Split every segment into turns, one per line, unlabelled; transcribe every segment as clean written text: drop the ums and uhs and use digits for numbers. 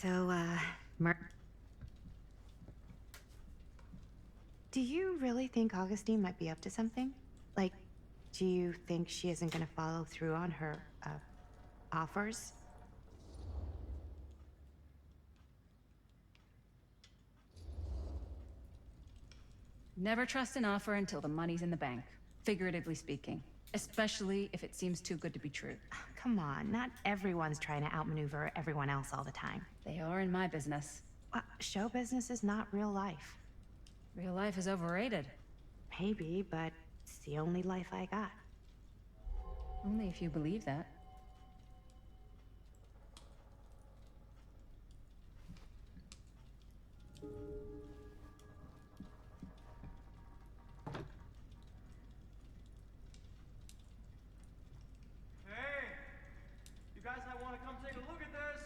So, do you really think Augustine might be up to something? Like, do you think she isn't gonna follow through on her, offers?
Never trust an offer until the money's in the bank, figuratively speaking. Especially if it seems too good to be true.
Come on, not everyone's trying to outmaneuver everyone else all the time.
They are in my business.
Show business is not real life.
Real life is overrated.
Maybe, but it's the only life I got.
Only if you believe that.
Hey! You guys might want to come take a look at this!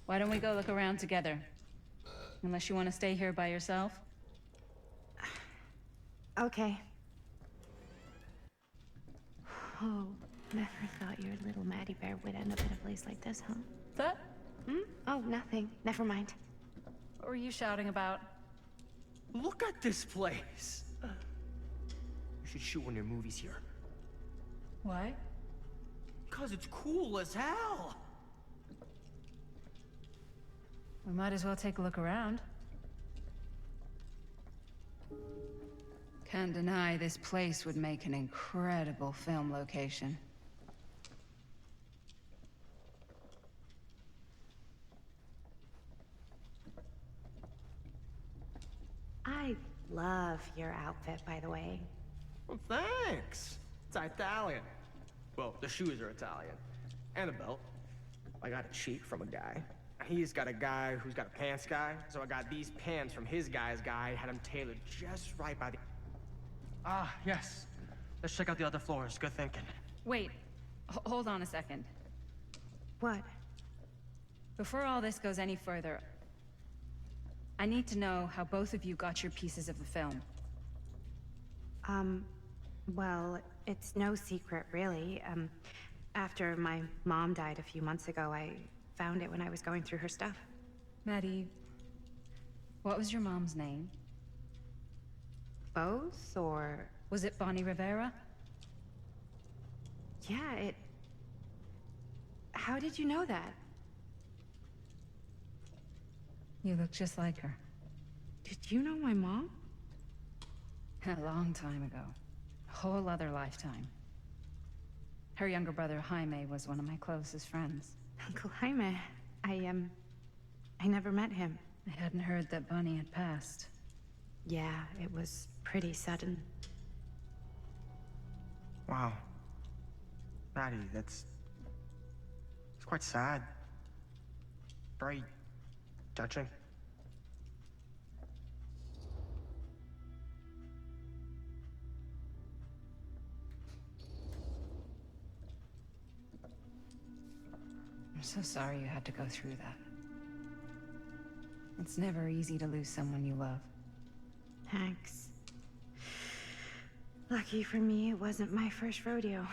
Why don't we go look around together? Unless you want to stay here by yourself?
Okay. Oh, never thought your little Maddie Bear would end up in a place like this, huh?
That?
Oh, nothing. Never mind.
What were you shouting about?
Look at this place! You should shoot one of your movies here.
Why?
Cause it's cool as hell!
We might as well take a look around. Can't deny this place would make an incredible film location.
I love your outfit, by the way.
Well, thanks! It's Italian. Well, the shoes are Italian. And the belt. I got a cheat from a guy. He's got a guy who's got a pants guy, so I got these pants from his guy's guy, had them tailored just right by the... Ah, yes. Let's check out the other floors. Good thinking.
Wait, hold on a second.
What?
Before all this goes any further, I need to know how both of you got your pieces of the film.
Well, it's no secret, really. After my mom died a few months ago, I found it when I was going through her stuff.
Maddie, what was your mom's name?
Both, or...
Was it Bonnie Rivera?
Yeah, it... How did you know that?
You look just like her.
Did you know my mom?
A long time ago. A whole other lifetime. Her younger brother, Jaime, was one of my closest friends.
Uncle Jaime. I never met him.
I hadn't heard that Bonnie had passed.
Yeah, it was pretty sudden.
Wow. Maddie, that's... It's quite sad. Very touching.
I'm so sorry you had to go through that. It's never easy to lose someone you love.
Thanks. Lucky for me, it wasn't my first rodeo.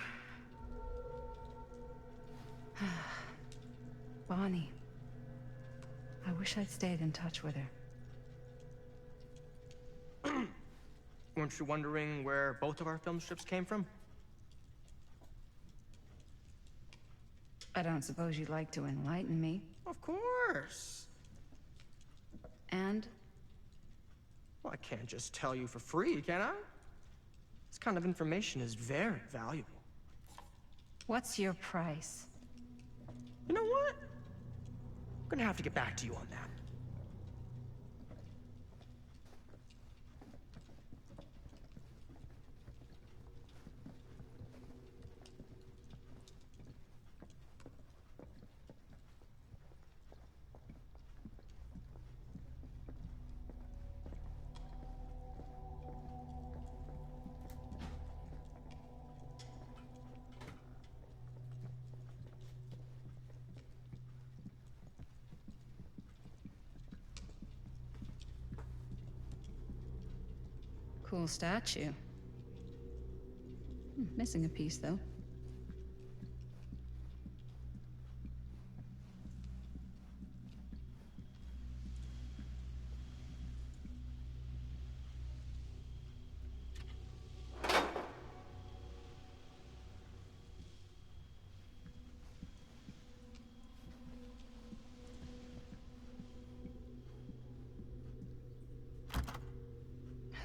Bonnie. I wish I'd stayed in touch with her.
Weren't you wondering where both of our film strips came from?
I don't suppose you'd like to enlighten me.
Of course.
And?
Well, I can't just tell you for free, can I? This kind of information is very valuable.
What's your price?
You know what? I'm gonna have to get back to you on that.
Cool statue. Missing a piece, though.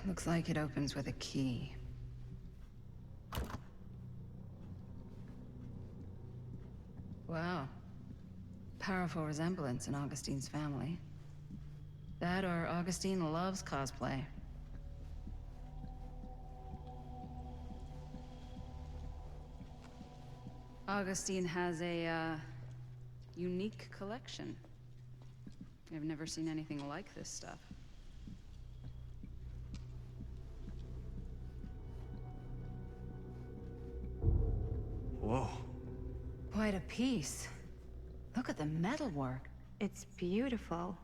Looks like it opens with a key. Wow. Powerful resemblance in Augustine's family. That or Augustine loves cosplay. Augustine has a, unique collection. I've never seen anything like this stuff.
Whoa.
Quite a piece. Look at the metalwork.
It's beautiful.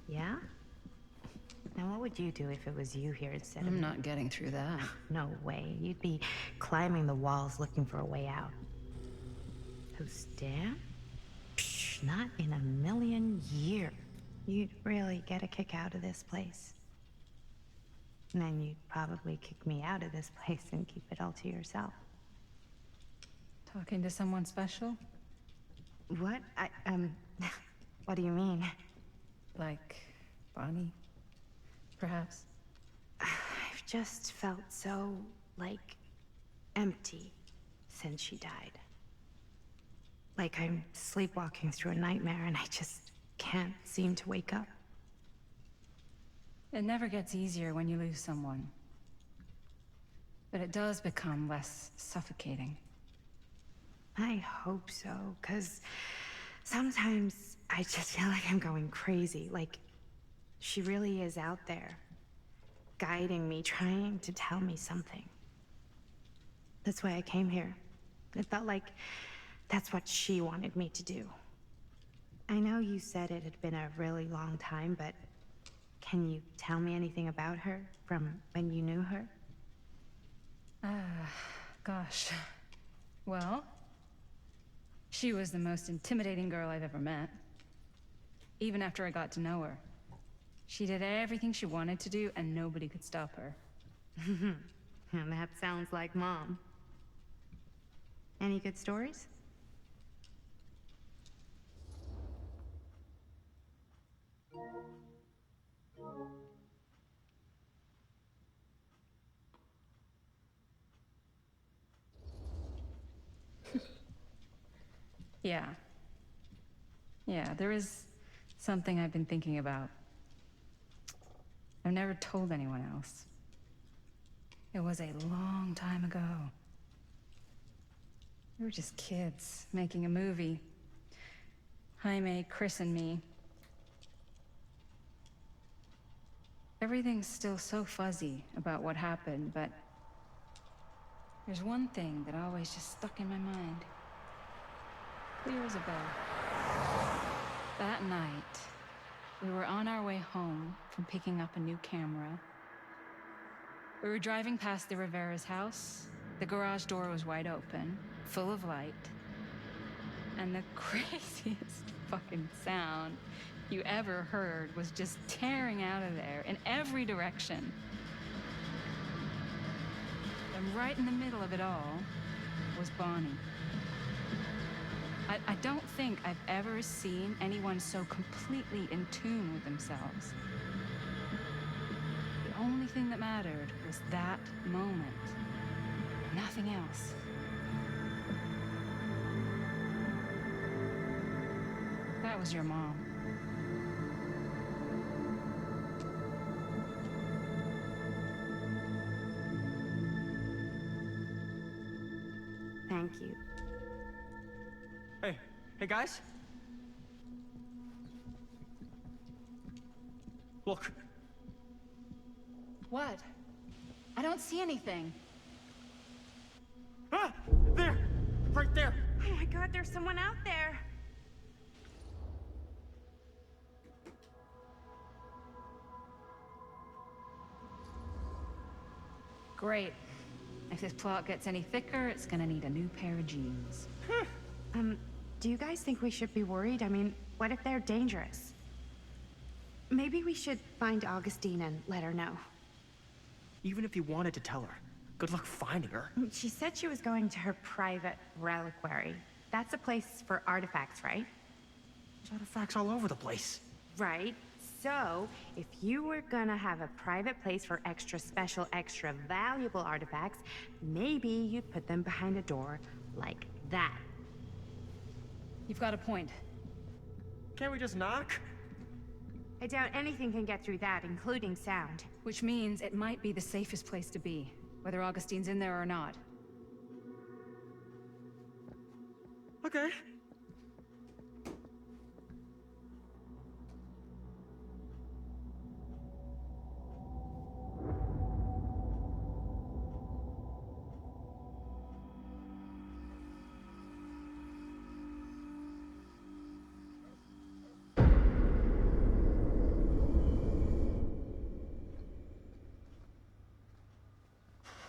Yeah? Now what would you do if it was you here instead of
I'm
me?
not getting through that.
No way. You'd be climbing the walls looking for a way out. Those damn? Psh, not in a million years. You'd really get a kick out of this place. And then you'd probably kick me out of this place and keep it all to yourself.
Talking to someone special?
What? What do you mean?
Like Bonnie, perhaps?
I've just felt so, like, empty since she died. Like I'm sleepwalking through a nightmare and I just can't seem to wake up.
It never gets easier when you lose someone. But it does become less suffocating.
I hope so, because sometimes I just feel like I'm going crazy. Like, she really is out there, guiding me, trying to tell me something. That's why I came here. It felt like that's what she wanted me to do. I know you said it had been a really long time, but can you tell me anything about her from when you knew her?
Gosh. Well, she was the most intimidating girl I've ever met. Even after I got to know her. She did everything she wanted to do, and nobody could stop her.
And that sounds like Mom. Any good stories?
Yeah. Yeah, there is something I've been thinking about. I've never told anyone else. It was a long time ago. We were just kids making a movie. Jaime, Chris, and me. Everything's still so fuzzy about what happened, but there's one thing that always just stuck in my mind. Clear as a bell. That night, we were on our way home from picking up a new camera. We were driving past the Rivera's house. The garage door was wide open, full of light. And the craziest fucking sound you ever heard was just tearing out of there in every direction. And right in the middle of it all was Bonnie. I don't think I've ever seen anyone so completely in tune with themselves. The only thing that mattered was that moment. Nothing else. That was your mom.
Thank you.
Hey guys? Look.
What? I don't see anything.
Ah! There!
that there's someone out there.
Great. If this plot gets any thicker, it's gonna need a new pair of jeans.
Do you guys think we should be worried? I mean, what if they're dangerous? Maybe we should find Augustine and let her know.
Even if you wanted to tell her, good luck finding her.
She said she was going to her private reliquary. That's a place for artifacts, right?
There's artifacts all over the place.
Right. So, if you were gonna have a private place for extra special, extra valuable artifacts, maybe you'd put them behind a door like that.
You've got a point.
Can't we just knock?
I doubt anything can get through that, including sound.
Which means it might be the safest place to be, whether Augustine's in there or not.
Okay.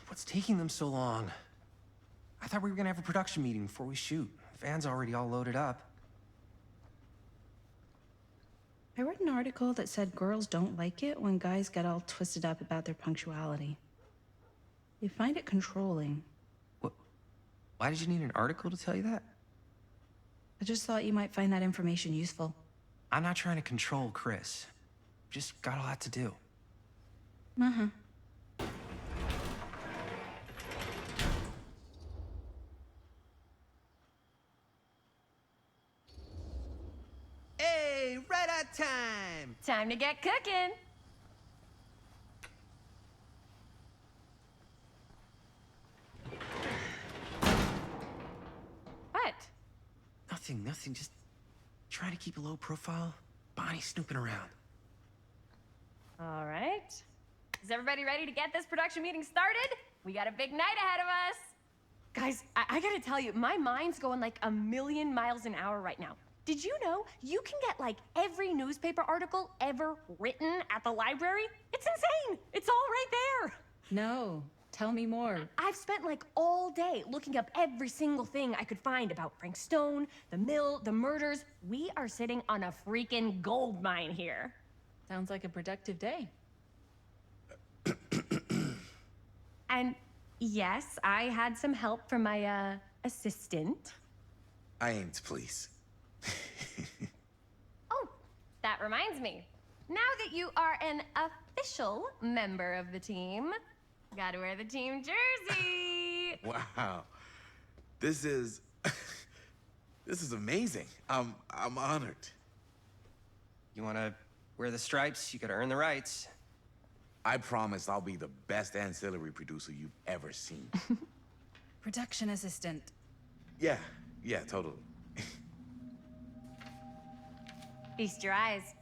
What's taking them so long? I thought we were gonna have a production meeting before we shoot. The van's already all loaded up.
I read an article that said girls don't like it when guys get all twisted up about their punctuality. They find it controlling.
What? Why did you need an article to tell you that?
I just thought you might find that information useful.
I'm not trying to control Chris. Just got a lot to do.
Uh-huh.
Hey, right on time!
Time to get cooking. What?
Nothing. Just trying to keep a low profile. Bonnie snooping around.
All right. Is everybody ready to get this production meeting started? We got a big night ahead of us. Guys, I gotta tell you, my mind's going like a million miles an hour right now. Did you know you can get like every newspaper article ever written at the library? It's insane. It's all right there.
No, tell me more.
I've spent like all day looking up every single thing I could find about Frank Stone, the mill, the murders. We are sitting on a freaking gold mine here.
Sounds like a productive day.
And yes, I had some help from my assistant.
I aim to please.
Oh, that reminds me. Now that you are an official member of the team, gotta wear the team jersey.
Wow. This is this is amazing. I'm honored.
You wanna wear the stripes, you gotta earn the rights.
I promise I'll be the best ancillary producer you've ever seen.
Production assistant.
Yeah, totally.
Feast your eyes.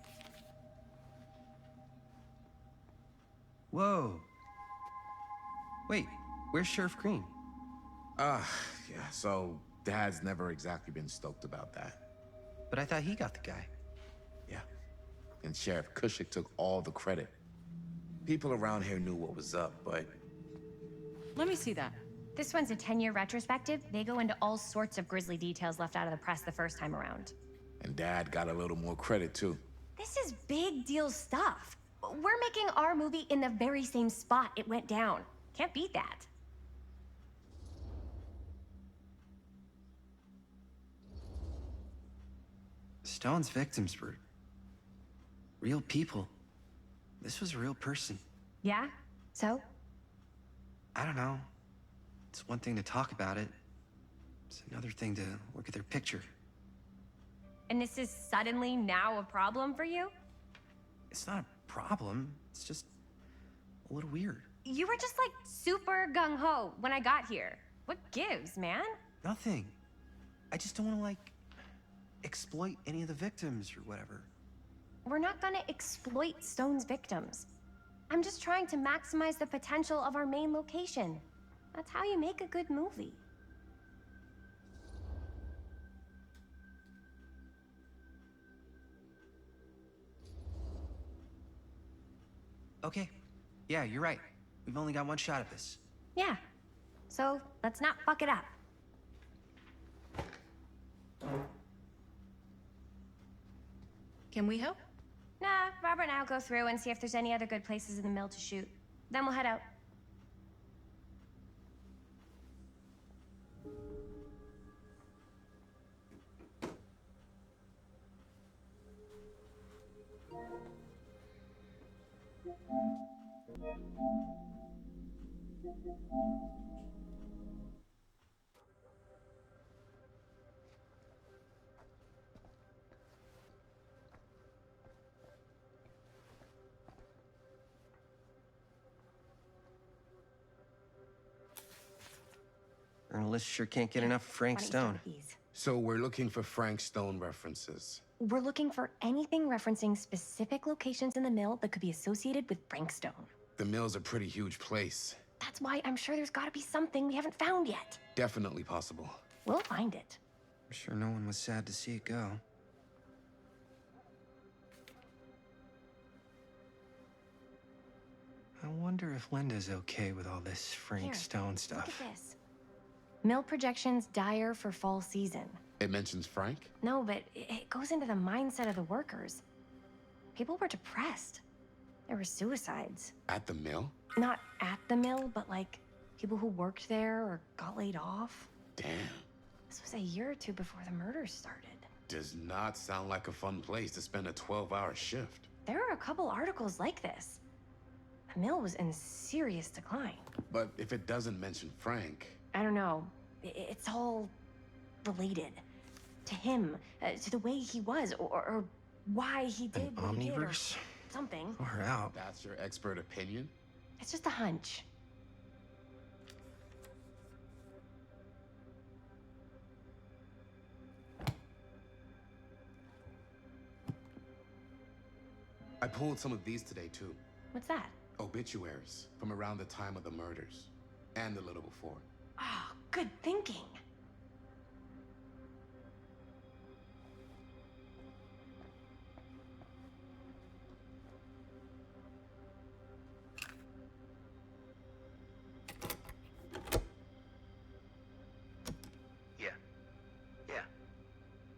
Whoa. Wait, where's Sheriff Green?
Yeah, so Dad's never exactly been stoked about that.
But I thought he got the guy.
Yeah. And Sheriff Cushik took all the credit. People around here knew what was up, but
Let me see that.
This one's a 10-year retrospective. They go into all sorts of grisly details left out of the press the first time around.
and Dad got a little more credit too.
This is big deal stuff. We're making our movie in the very same spot it went down. Can't beat that.
Stone's victims were real people. This was a real person.
Yeah? So?
I don't know. It's one thing to talk about it. It's another thing to look at their picture.
And this is suddenly now a problem for you?
It's not a problem. It's just a little weird.
You were just like super gung-ho when I got here. What gives, man?
Nothing. I just don't want to, like, exploit any of the victims or whatever.
We're not gonna exploit Stone's victims. I'm just trying to maximize the potential of our main location. That's how you make a good movie.
Okay. Yeah, you're right. We've only got one shot at this.
Yeah. So let's not fuck it up.
Can we help?
Nah, Robert and I'll go through and see if there's any other good places in the mill to shoot. Then we'll head out.
Journalists sure can't get enough of Frank
Why don't you start
Stone.
with these?
So we're looking for Frank Stone references.
We're looking for anything referencing specific locations in the mill that could be associated with Frank Stone.
The mill's a pretty huge place.
That's why I'm sure there's gotta be something we haven't found yet.
Definitely possible.
We'll find it.
I'm sure no one was sad to see it go. I wonder if Linda's okay with all this Frank
Here,
Stone
Look
stuff.
at this. Mill projections dire for fall season.
It mentions Frank?
No, but it goes into the mindset of the workers. People were depressed. There were suicides.
At the mill?
Not at the mill, but like people who worked there or got laid off.
Damn.
This was a year or two before the murders started.
Does not sound like a fun place to spend a 12-hour shift.
There are a couple articles like this. The mill was in serious decline.
But if it doesn't mention Frank,
I don't know. It's all related to him, to the way he was, or why he did
An
what he did, or
omniverse?
something.
Far out.
that's your expert opinion?
It's just a hunch.
I pulled some of these today, too.
What's that?
Obituaries from around the time of the murders. And a little before.
Oh, good thinking.
Yeah. Yeah.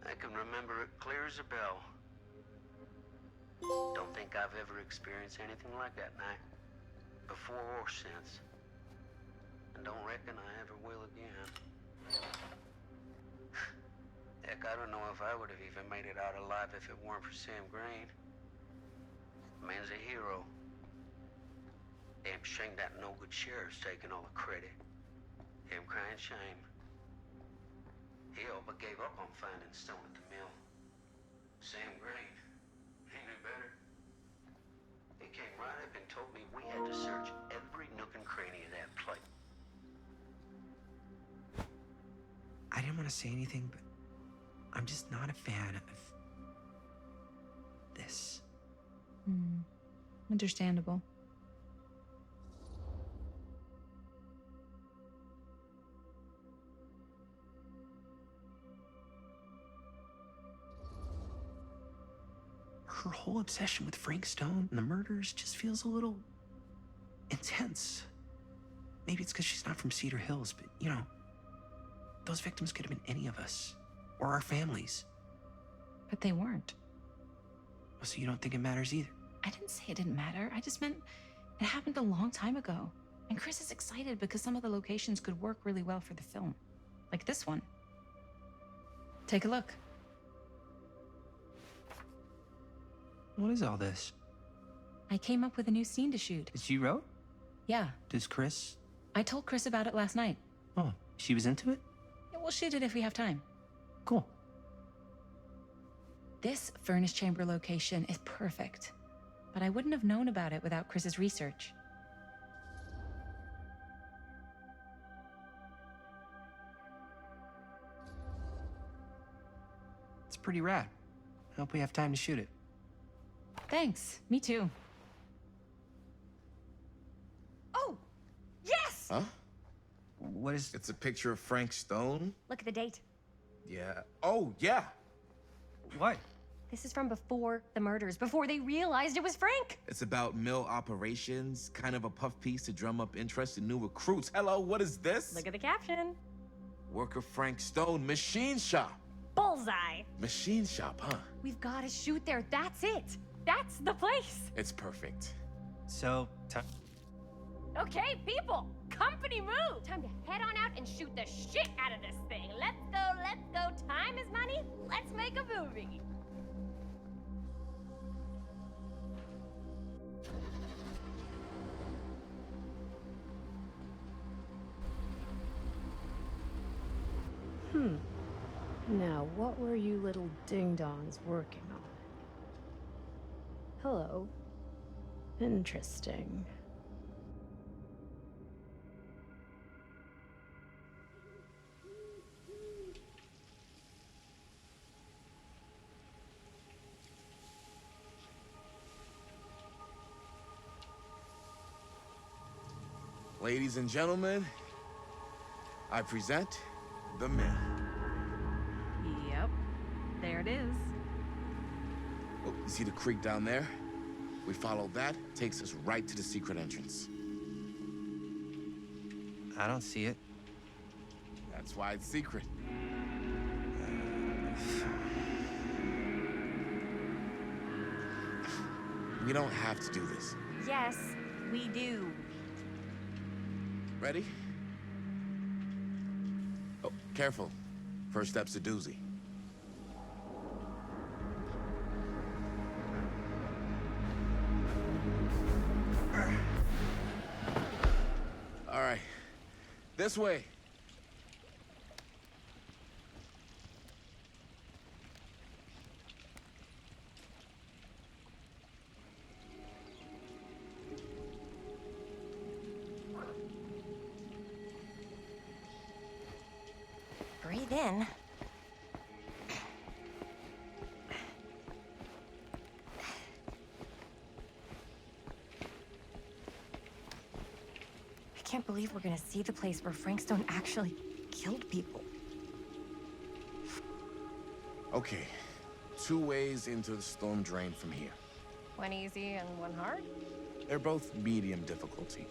I can remember it clear as a bell. Don't think I've ever experienced anything like that night. Before or since. And don't reckon I ever will again. Heck, I don't know if I would have even made it out alive if it weren't for Sam Green. Man's a hero. Damn shame that no-good sheriff's taking all the credit. Damn crying shame. He all but gave up on finding Stone at the mill. Sam Green, he knew better. He came right up and told me we had to search every nook and cranny of that place.
I didn't want to say anything, but I'm just not a fan of this.
Understandable.
Her whole obsession with Frank Stone and the murders just feels a little intense. Maybe it's because she's not from Cedar Hills, but you know, those victims could have been any of us or our families.
But they weren't.
So you don't think it matters either?
I didn't say it didn't matter. I just meant it happened a long time ago. And Chris is excited because some of the locations could work really well for the film. Like this one. Take a look.
What is all this?
I came up with a new scene to shoot.
That you wrote?
Yeah,
Does Chris?
I told Chris about it last night.
Oh, she was into it?
Yeah, we'll shoot it if we have time.
Cool.
This furnace chamber location is perfect. But I wouldn't have known about it without Chris's research.
It's pretty rad. I hope we have time to shoot it.
Thanks. Me too.
Oh, yes!
Huh?
What is...
It's a picture of Frank Stone?
Look at the date.
Yeah. Oh, yeah.
What?
This is from before the murders, before they realized it was Frank.
It's about mill operations, kind of a puff piece to drum up interest in new recruits. Hello, what is this?
Look at the caption.
Worker Frank Stone, machine shop.
Bullseye.
Machine shop, huh?
We've got to shoot there. That's it. That's the place.
It's perfect.
So,
Okay, people, company move. Time to head on out and shoot the shit out of this thing. Let's go, let's go. Time is money. Let's make a movie.
Now, what were you little ding-dongs working on? Hello. Interesting.
Ladies and gentlemen, I present The Mill.
Yep. There it is.
Oh, you see the creek down there? We follow that, takes us right to the secret entrance.
I don't see it.
That's why it's secret. We don't have to do this.
Yes, we do.
Ready? Oh, careful. First step's a doozy. All right. This way.
Breathe in. I can't believe we're gonna see the place where Frank Stone actually killed people.
Okay. 2 ways into the storm drain from here.
One easy and one hard?
They're both medium difficulty.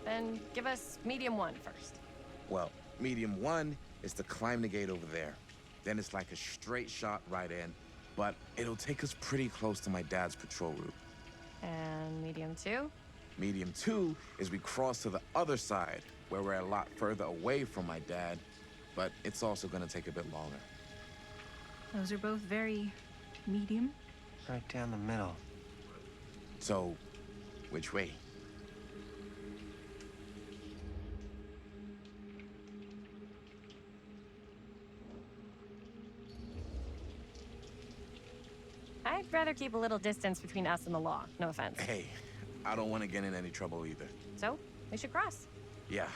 Then give us medium one first.
Well, medium 1 is to climb the gate over there. Then it's like a straight shot right in, but it'll take us pretty close to my dad's patrol route.
And medium two?
Medium 2 is we cross to the other side, where we're a lot further away from my dad, but it's also gonna take a bit longer.
Those are both very medium.
Right down the middle.
So, which way?
I'd rather keep a little distance between us and the law. No offense.
Hey, I don't want to get in any trouble either.
So, we should cross.
Yeah.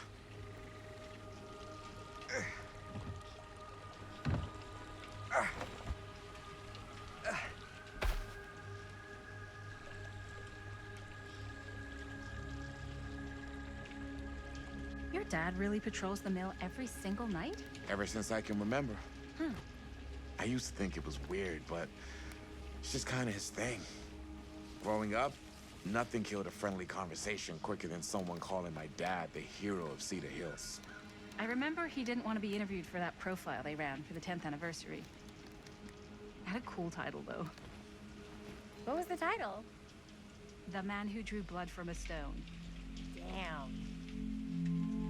Your dad really patrols the mill every single night?
Ever since I can remember. I used to think it was weird, but it's just kind of his thing. Growing up, nothing killed a friendly conversation quicker than someone calling my dad the hero of Cedar Hills.
I remember he didn't want to be interviewed for that profile they ran for the 10th anniversary. Had a cool title, though.
What was the title?
The Man Who Drew Blood from a Stone.
Damn.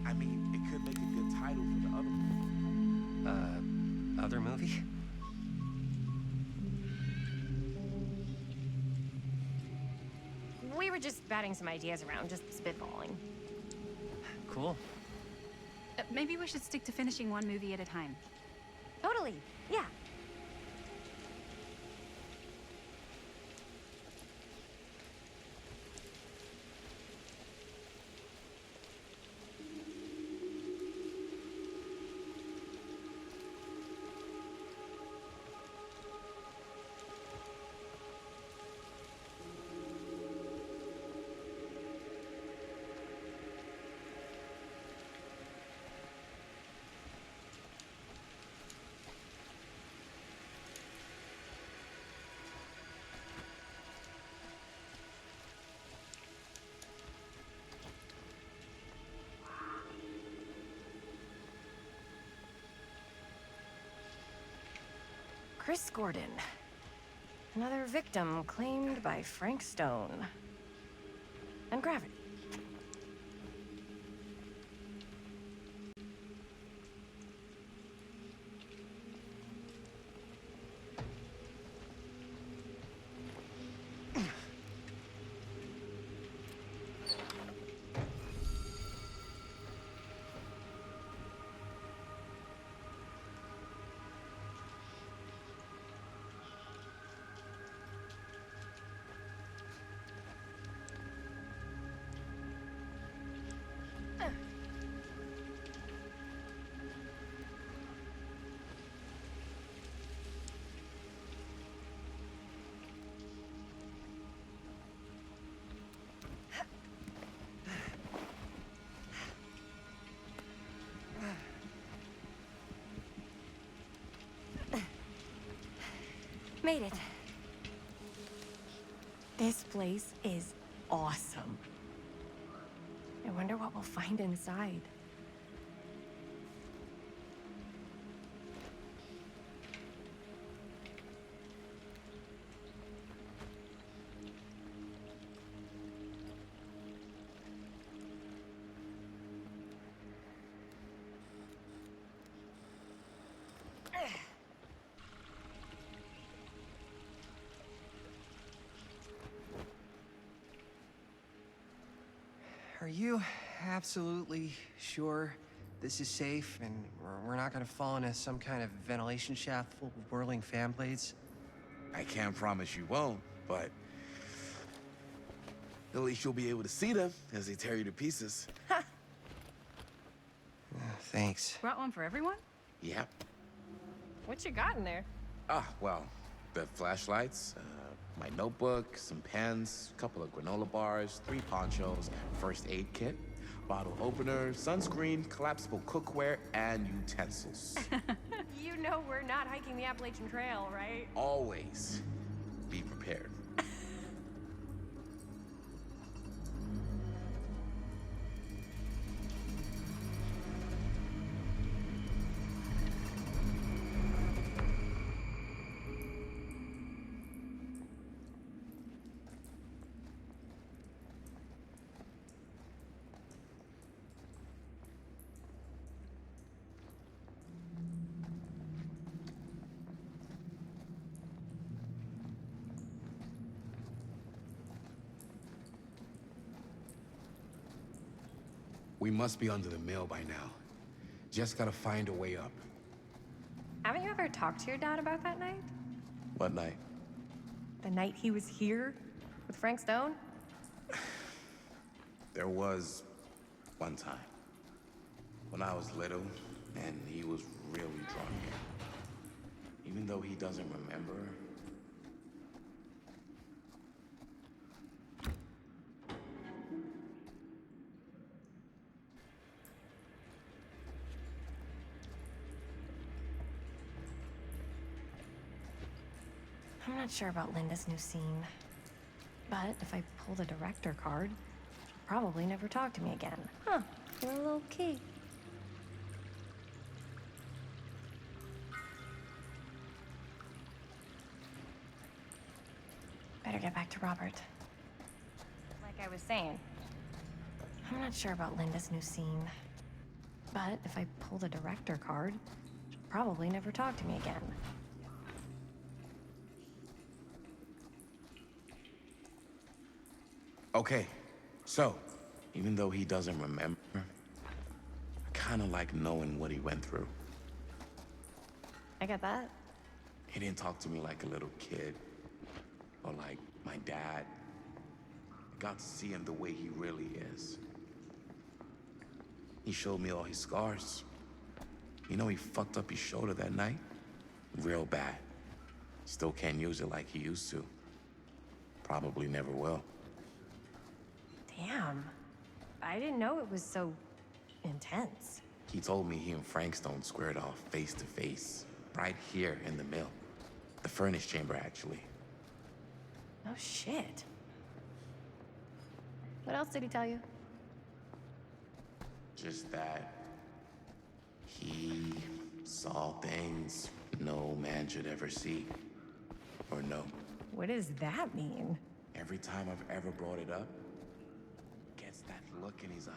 I mean, it could make a good title for the other one.
Other movie?
We were just batting some ideas around, just spitballing.
Cool.
Maybe we should stick to finishing one movie at a time.
Totally. Yeah. Chris Gordon. Another victim claimed by Frank Stone. And Gravity. Made it. This place is awesome. I wonder what we'll find inside.
Are you absolutely sure this is safe and we're not gonna fall into some kind of ventilation shaft full of whirling fan blades?
I can't promise you won't, but at least you'll be able to see them as they tear you to pieces.
Thanks.
Brought one for everyone?
Yep.
What you got in there?
Well, the flashlights, my notebook, some pens, a couple of granola bars, 3 ponchos, first aid kit, bottle opener, sunscreen, collapsible cookware, and utensils.
You know we're not hiking the Appalachian Trail, right?
Always be prepared.
We must be under the mill by now. Just gotta find a way up.
Haven't you ever talked to your dad about that night?
What night?
The night he was here with Frank Stone?
There was one time when I was little and he was really drunk. Even though he doesn't remember,
I'm not sure about Linda's new scene. But if I pull the director card, she'll probably never talk to me again. Huh, you're a little key. Better get back to Robert. Like I was saying, I'm not sure about Linda's new scene. But if I pull the director card, she'll probably never talk to me again.
okay, so even though he doesn't remember, I kind of like knowing what he went through.
I get that.
He didn't talk to me like a little kid or like my dad. I got to see him the way he really is. He showed me all his scars. You know, he fucked up his shoulder that night. Real bad. Still can't use it like he used to. Probably never will.
Damn. I didn't know it was so intense.
He told me he and Frank Stone squared off face to face, right here in the mill. The furnace chamber, actually.
Oh, shit. What else did he tell you?
Just that he Saw things no man should ever see or know.
What does that mean?
Every time I've ever brought it up, gets that look in his eye.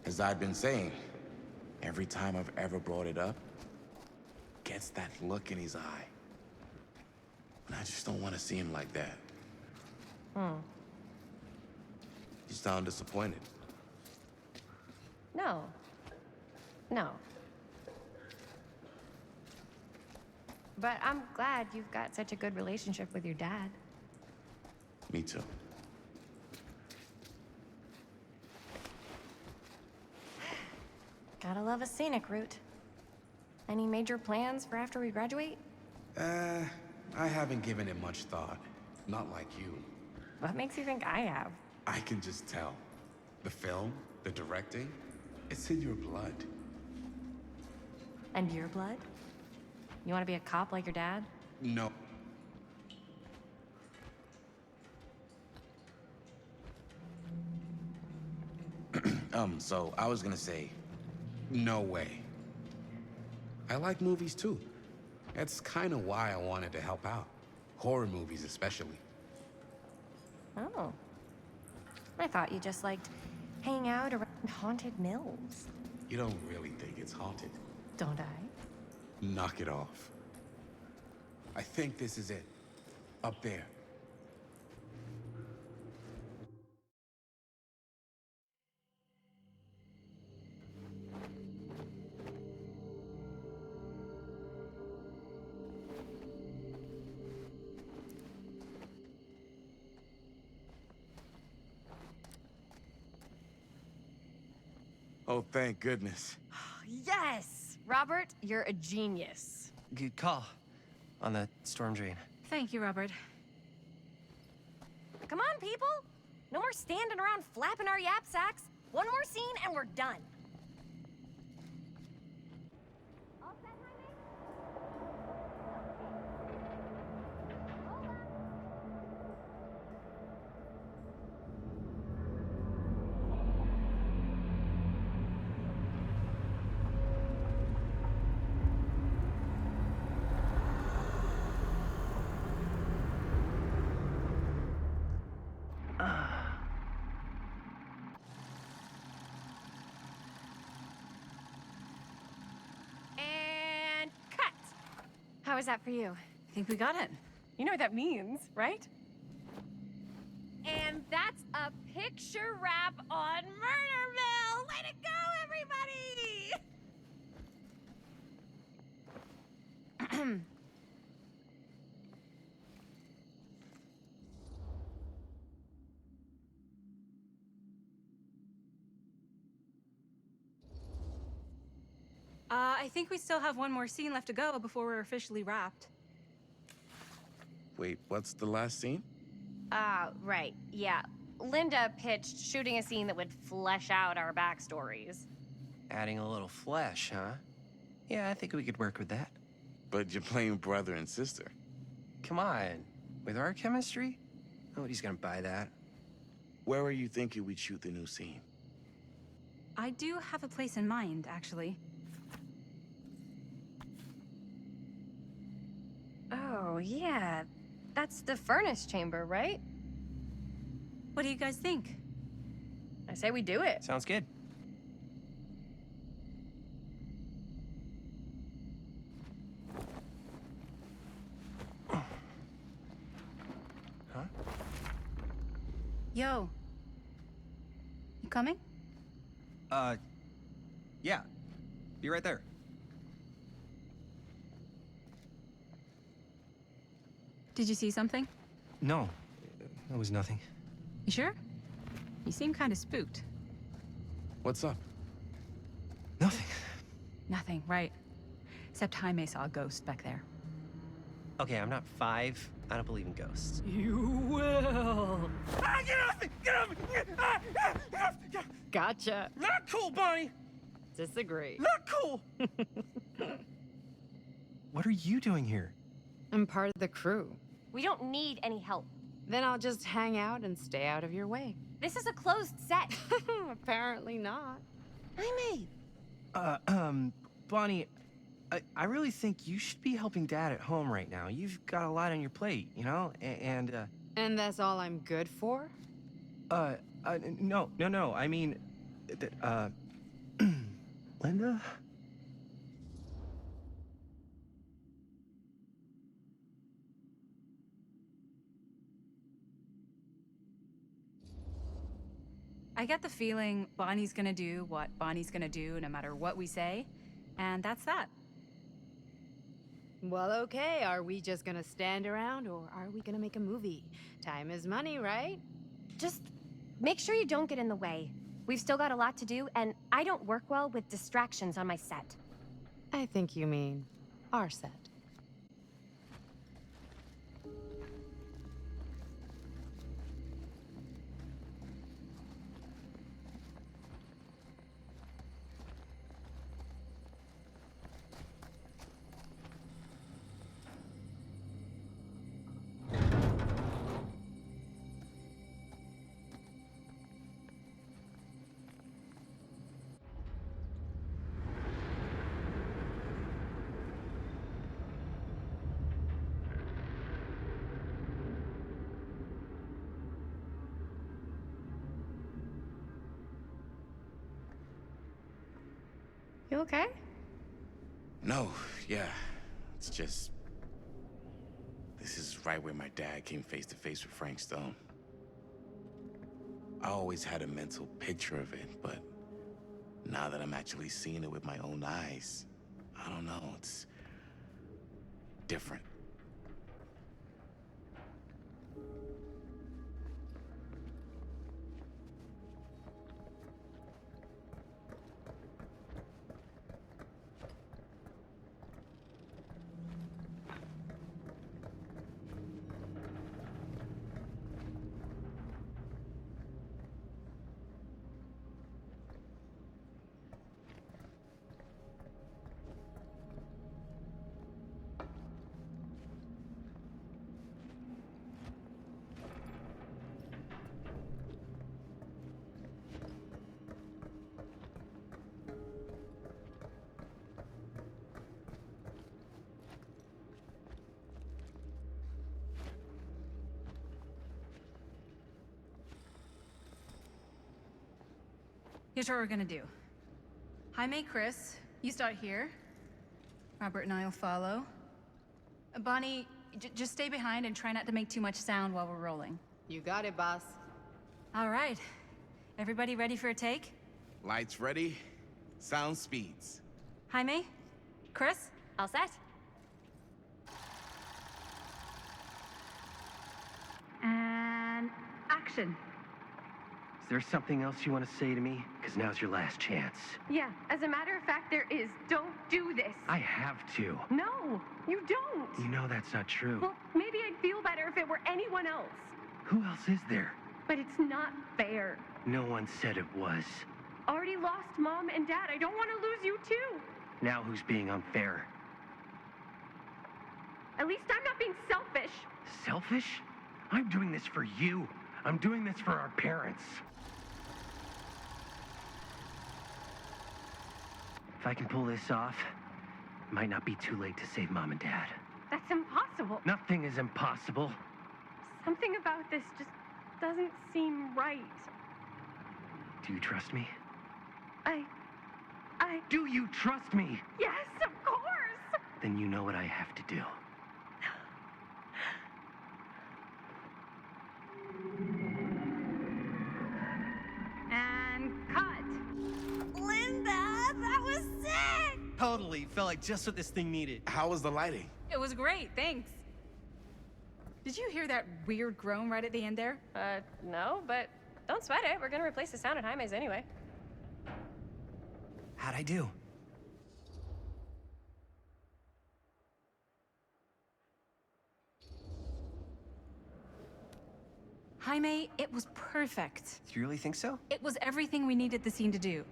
As I've been saying, every time I've ever brought it up, gets that look in his eye. And I just don't want to see him like that. You sound disappointed.
No. No. But I'm glad you've got such a good relationship with your dad.
Me too.
Gotta love a scenic route. Any major plans for after we graduate?
I haven't given it much thought. Not like you.
What makes you think I have?
I can just tell. The film, the directing, it's in your blood.
And your blood? You want to be a cop like your dad?
No.
So I was gonna say,
No way. I like movies too. That's kind of why I wanted to help out. Horror movies especially.
Oh. I thought you just liked hanging out around haunted mills.
You don't really think it's haunted.
Don't I?
Knock it off. I think this is it. Up there.
oh, thank goodness.
Yes! Robert, you're a genius.
Good call on the storm drain.
Thank you, Robert.
Come on, people! No more standing around flapping our yap sacks. One more scene and we're done. And cut! How was that for you?
I think we got it.
You know what that means, right? And that's a picture wrap on Murderville! Way to go, everybody!
I think we still have one more scene left to go before we're officially wrapped.
Wait, what's the last scene?
Right, yeah. Linda pitched shooting a scene that would flesh out our backstories.
Adding a little flesh, huh? Yeah, I think we could work with that.
But you're playing brother and sister.
Come on. With our chemistry? Nobody's gonna buy that.
Where are you thinking we'd shoot the new scene?
I do have a place in mind, actually.
Oh, yeah. That's the furnace chamber, right?
What do you guys think?
I say we do it.
Sounds good. Huh?
Yo. You coming?
Yeah. Be right there.
Did you see something?
No, that was nothing.
You sure? You seem kind of spooked.
What's up?
Nothing.
Nothing, right. Except Jaime saw a ghost back there.
Okay, I'm not 5. I don't believe in ghosts.
You will.
Get off me! Get off me!
Gotcha.
Not cool, Bonnie!
Disagree.
Not cool! What are you doing here?
I'm part of the crew.
We don't need any help.
Then I'll just hang out and stay out of your way.
This is a closed set.
Apparently not.
Bonnie, I really think you should be helping Dad at home right now. You've got a lot on your plate, you know?
And that's all I'm good for?
No. I mean, Linda?
I get the feeling Bonnie's gonna do what Bonnie's gonna do no matter what we say, and that's that.
Well, okay. Are we just gonna stand around or are we gonna make a movie? Time is money, right?
Just make sure you don't get in the way. We've still got a lot to do, and I don't work well with distractions on my set.
I think you mean our set.
You okay?
No, yeah. It's just... This is right where my dad came face to face with Frank Stone. I always had a mental picture of it, but now that I'm actually seeing it with my own eyes, I don't know, it's different.
Here's what we're gonna do. Jaime, Chris, you start here. Robert and I'll follow. Bonnie, just stay behind and try not to make too much sound while we're rolling.
You got it, boss.
All right. Everybody ready for a take?
Lights ready, sound speeds.
Jaime? Chris?
All set?
And action.
Is there something else you want to say to me? Because now's your last chance.
Yeah, as a matter of fact, there is. Don't do this.
I have to.
No, you don't.
You know that's not true.
Well, maybe I'd feel better if it were anyone else.
Who else is there?
But it's not fair.
No one said it was.
Already lost Mom and Dad. I don't want to lose you too.
Now who's being unfair?
At least I'm not being selfish.
Selfish? I'm doing this for you. I'm doing this for our parents. If I can pull this off, it might not be too late to save Mom and Dad.
That's impossible.
Nothing is impossible.
Something about this just doesn't seem right.
Do you trust me?
I...
Do you trust me?
Yes, of course!
Then you know what I have to do.
And cut. Linda, that was sick!
Totally. Felt like just what this thing needed.
How was the lighting?
It was great, thanks. Did you hear that weird groan right at the end there?
No, but don't sweat it. We're gonna replace the sound at Jaime's anyway.
How'd I do?
Jaime, it was perfect.
Do you really think so?
It was everything we needed the scene to do.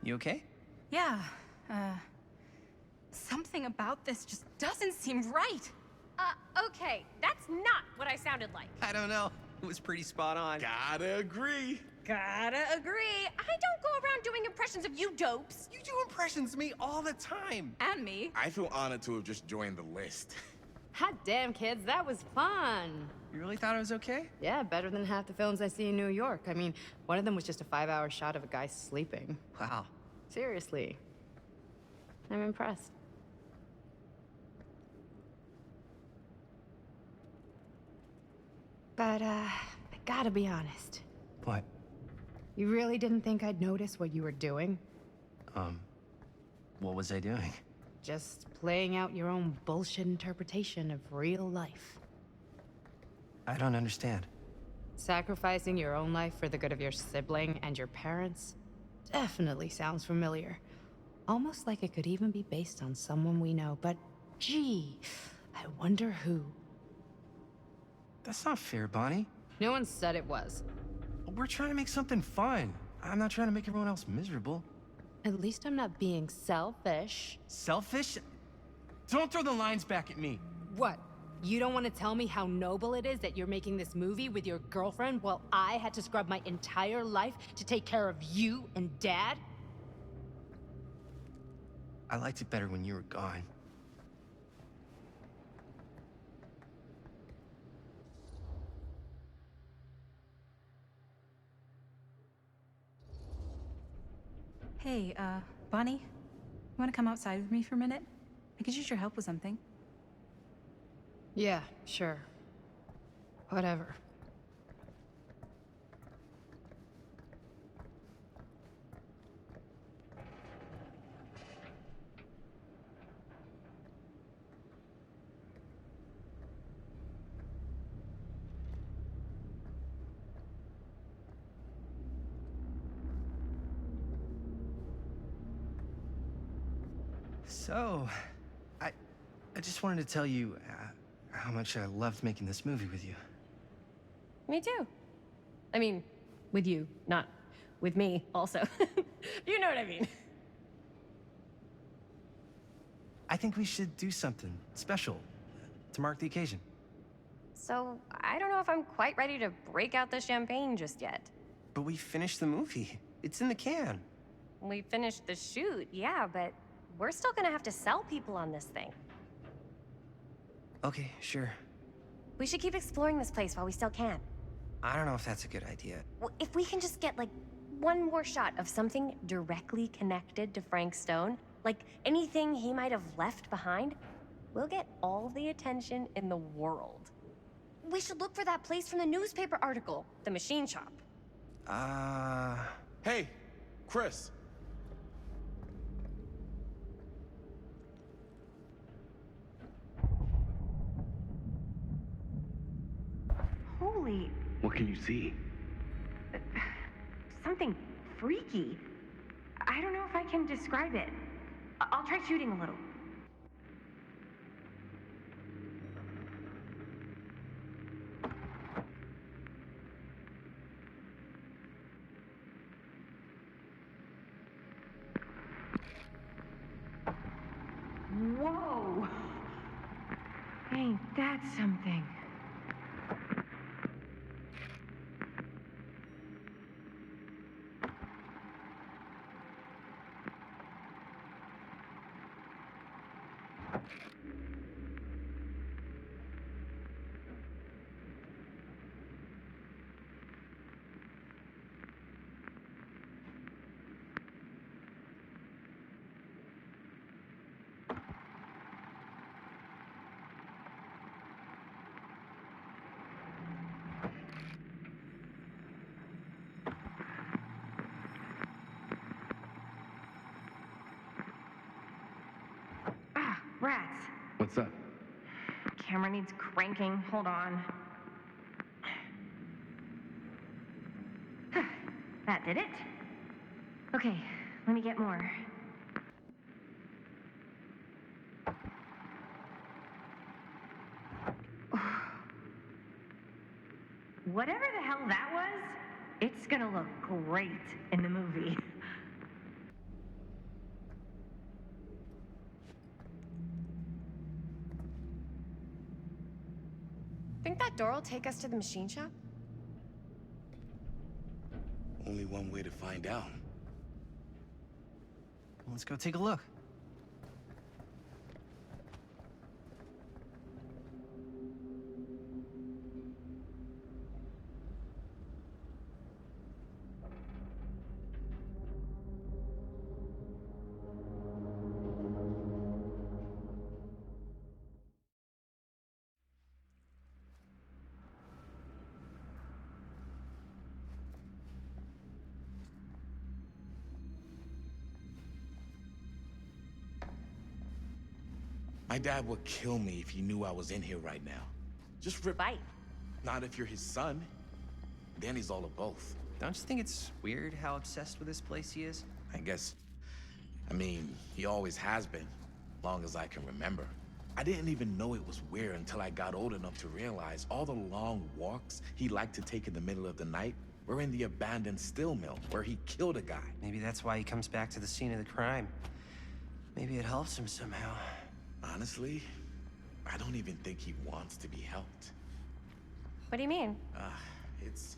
You okay?
Yeah, something about this just doesn't seem right.
Okay, that's not what I sounded like.
I don't know. It was pretty spot on.
Gotta agree.
Gotta agree. I don't go around doing impressions of you dopes.
You do impressions of me all the time.
And me.
I feel honored to have just joined the list.
Hot damn, kids, that was fun.
You really thought it was okay?
Yeah, better than half the films I see in New York. I mean, one of them was just a 5-hour shot of a guy sleeping.
Wow.
Seriously. I'm impressed. But, I gotta be honest.
What?
You really didn't think I'd notice what you were doing?
What was I doing?
Just playing out your own bullshit interpretation of real life.
I don't understand.
Sacrificing your own life for the good of your sibling and your parents definitely sounds familiar. Almost like it could even be based on someone we know, but gee, I wonder who.
That's not fair, Bonnie.
No one said it was.
We're trying to make something fun. I'm not trying to make everyone else miserable.
At least I'm not being selfish.
Selfish? Don't throw the lines back at me.
What? You don't want to tell me how noble it is that you're making this movie with your girlfriend while I had to scrub my entire life to take care of you and Dad?
I liked it better when you were gone.
Hey, Bonnie, you want to come outside with me for a minute? I could use your help with something.
Yeah, sure. Whatever.
So, I just wanted to tell you how much I loved making this movie with you.
Me too. I mean, with you, not with me, also. You know what I mean.
I think we should do something special to mark the occasion.
So, I don't know if I'm quite ready to break out the champagne just yet.
But we finished the movie. It's in the can.
We finished the shoot, yeah, but we're still gonna have to sell people on this thing.
Okay, sure.
We should keep exploring this place while we still can.
I don't know if that's a good idea.
Well, if we can just get, like, one more shot of something directly connected to Frank Stone, like anything he might have left behind, we'll get all the attention in the world. We should look for that place from the newspaper article, the machine shop.
Hey, Chris.
Holy,
What can you see?
something freaky. I don't know if I can describe it. I'll try shooting a little. Whoa! Ain't that something? Rats.
What's up?
Camera needs cranking. Hold on. That did it? Okay, let me get more. Whatever the hell that was, it's gonna look great in the movie. that door will take us to the machine shop?
Only one way to find out.
Let's go take a look.
My dad would kill me if he knew I was in here right now. Just rip.
Bite.
Not if you're his son. Then he's all of both.
Don't you think it's weird how obsessed with this place he is?
I guess. I mean, he always has been, long as I can remember. I didn't even know it was weird until I got old enough to realize all the long walks he liked to take in the middle of the night were in the abandoned steel mill where he killed a guy.
Maybe that's why he comes back to the scene of the crime. Maybe it helps him somehow.
Honestly, I don't even think he wants to be helped.
What do you mean?
It's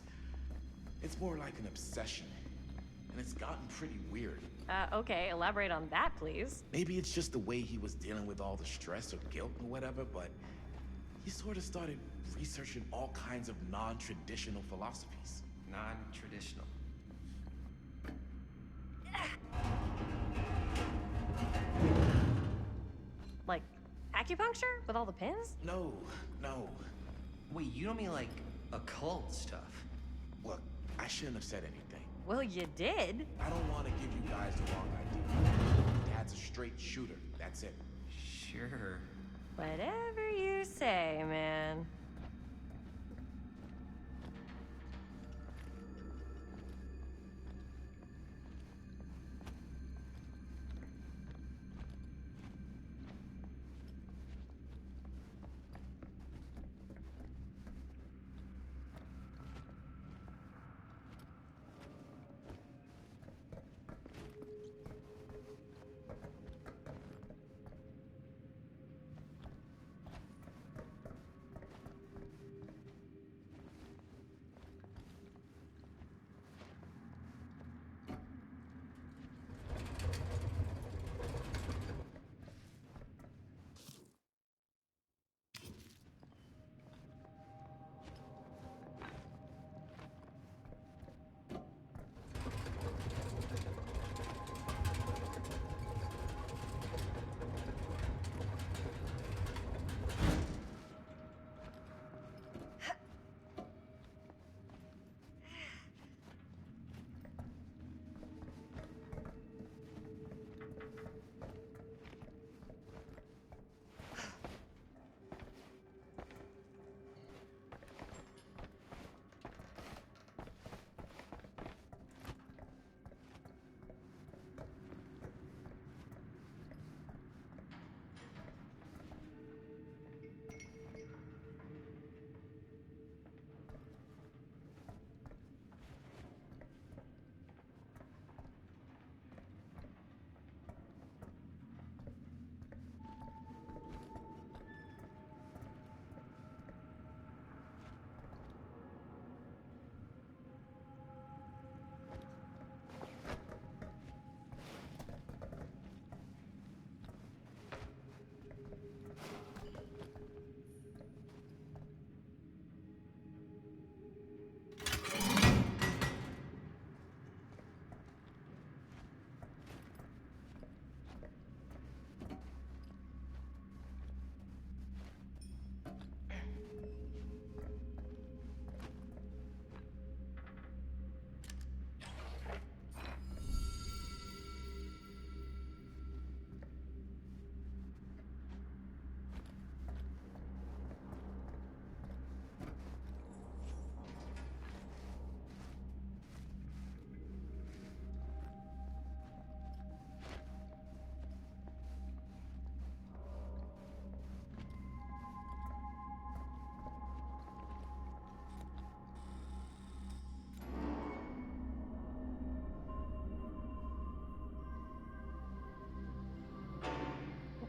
more like an obsession. And it's gotten pretty weird.
Okay, elaborate on that, please.
Maybe it's just the way he was dealing with all the stress or guilt or whatever, but he sort of started researching all kinds of non-traditional philosophies.
Non-traditional.
Like acupuncture with all the pins?
No.
Wait, you don't mean like occult stuff?
Look, I shouldn't have said anything.
Well, you did.
I don't want to give you guys the wrong idea. Dad's a straight shooter. That's it.
Sure.
Whatever you say, man.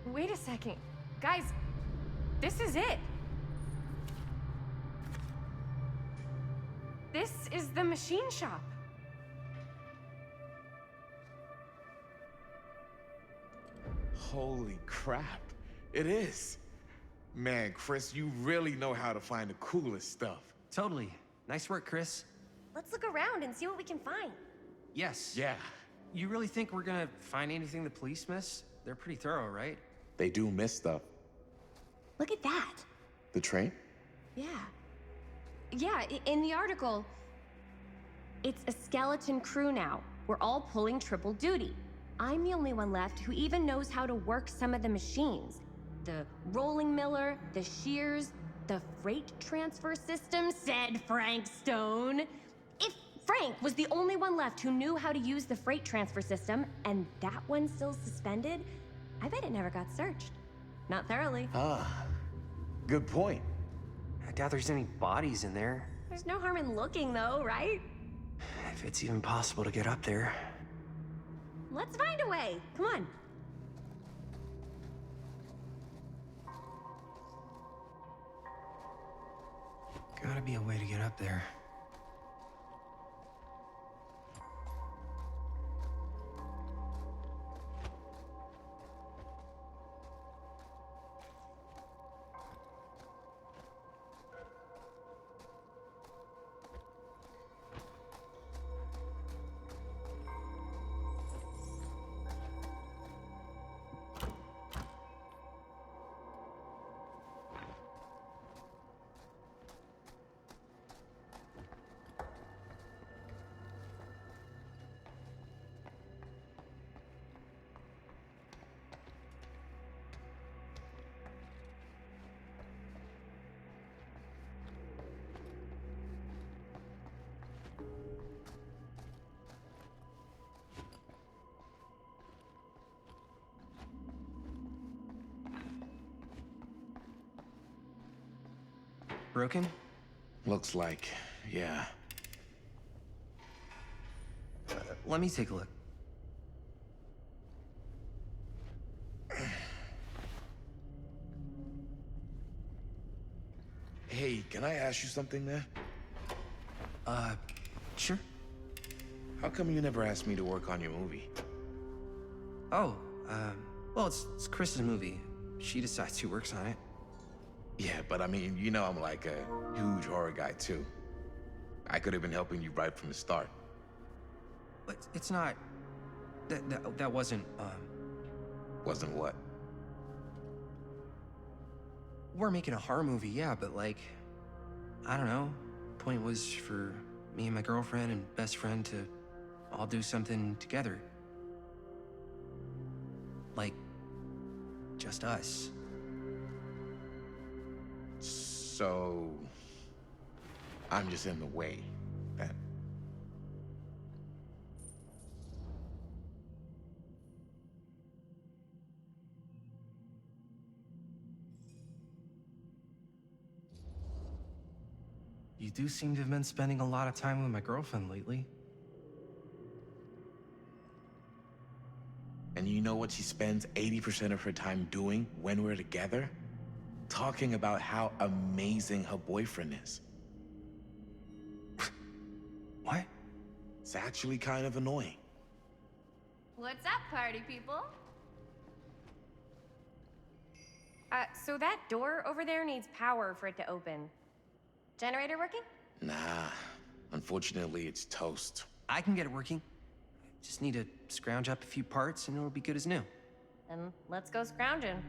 Wait a second. Guys, this is it. This is the machine shop.
Holy crap. It is. Man, Chris, you really know how to find the coolest stuff.
Totally. Nice work, Chris.
Let's look around and see what we can find.
Yes.
Yeah,
You really think we're gonna find anything the police miss? They're pretty thorough, right?
they do miss stuff.
Look at that.
The train?
Yeah. Yeah, in the article, it's a skeleton crew now. We're all pulling triple duty. I'm the only one left who even knows how to work some of the machines. The rolling miller, the shears, the freight transfer system, said Frank Stone. If Frank was the only one left who knew how to use the freight transfer system, and that one's still suspended, I bet it never got searched. Not thoroughly.
Ah, good point.
I doubt there's any bodies in there.
There's no harm in looking, though, right?
If it's even possible to get up there.
Let's find a way. Come on.
Gotta be a way to get up there. Broken?
Looks like, yeah.
Let me take a look.
Hey, can I ask you something, man?
Sure.
How come you never asked me to work on your movie?
Oh, well, it's Chris's movie. She decides who works on it.
Yeah, but I mean, you know I'm like a huge horror guy, too. I could have been helping you right from the start.
But it's not... That wasn't,
Wasn't what?
We're making a horror movie, yeah, but like... I don't know. Point was for me and my girlfriend and best friend to all do something together. Like... just us.
So... I'm just in the way, then.
You do seem to have been spending a lot of time with my girlfriend lately.
And you know what she spends 80% of her time doing when we're together? Talking about how amazing her boyfriend is.
What?
It's actually kind of annoying.
What's up, party people? So that door over there needs power for it to open. Generator working?
Nah, unfortunately it's toast.
I can get it working. Just need to scrounge up a few parts and it'll be good as new.
Then let's go scrounging.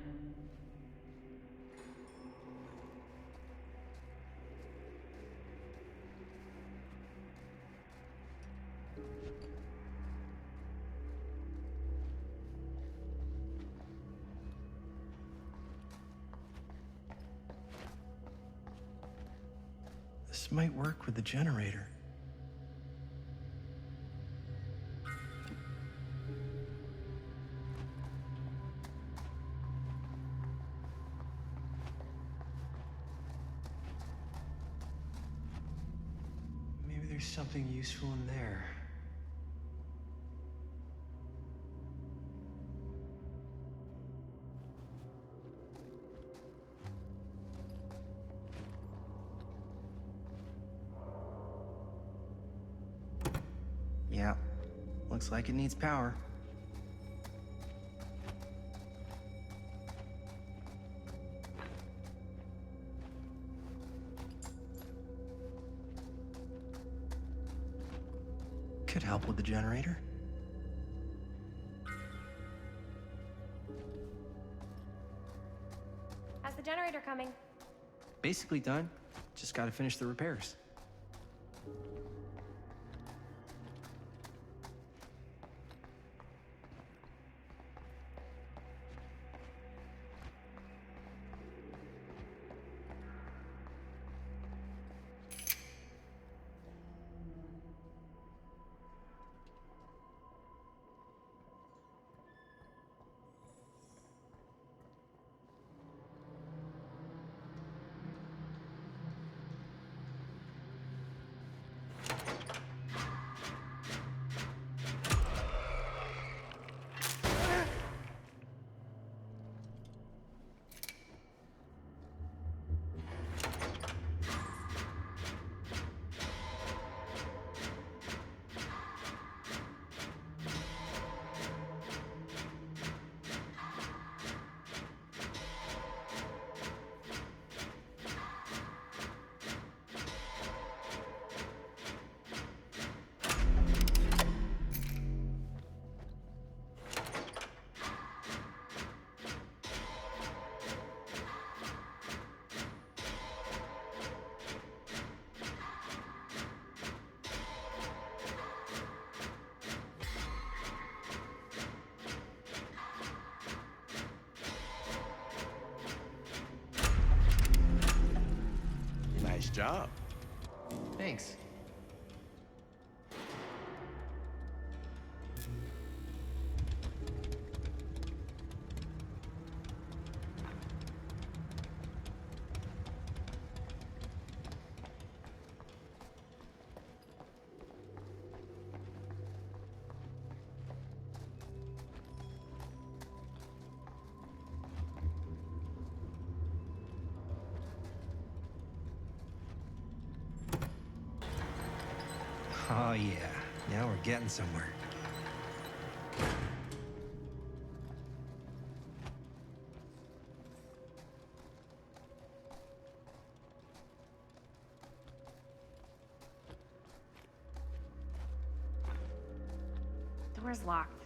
This might work with the generator. Maybe there's something useful in there. Yeah, looks like it needs power. Could help with the generator.
How's the generator coming?
Basically done. Just gotta finish the repairs.
Nice job.
Thanks. Oh yeah, now we're getting somewhere.
Door's locked.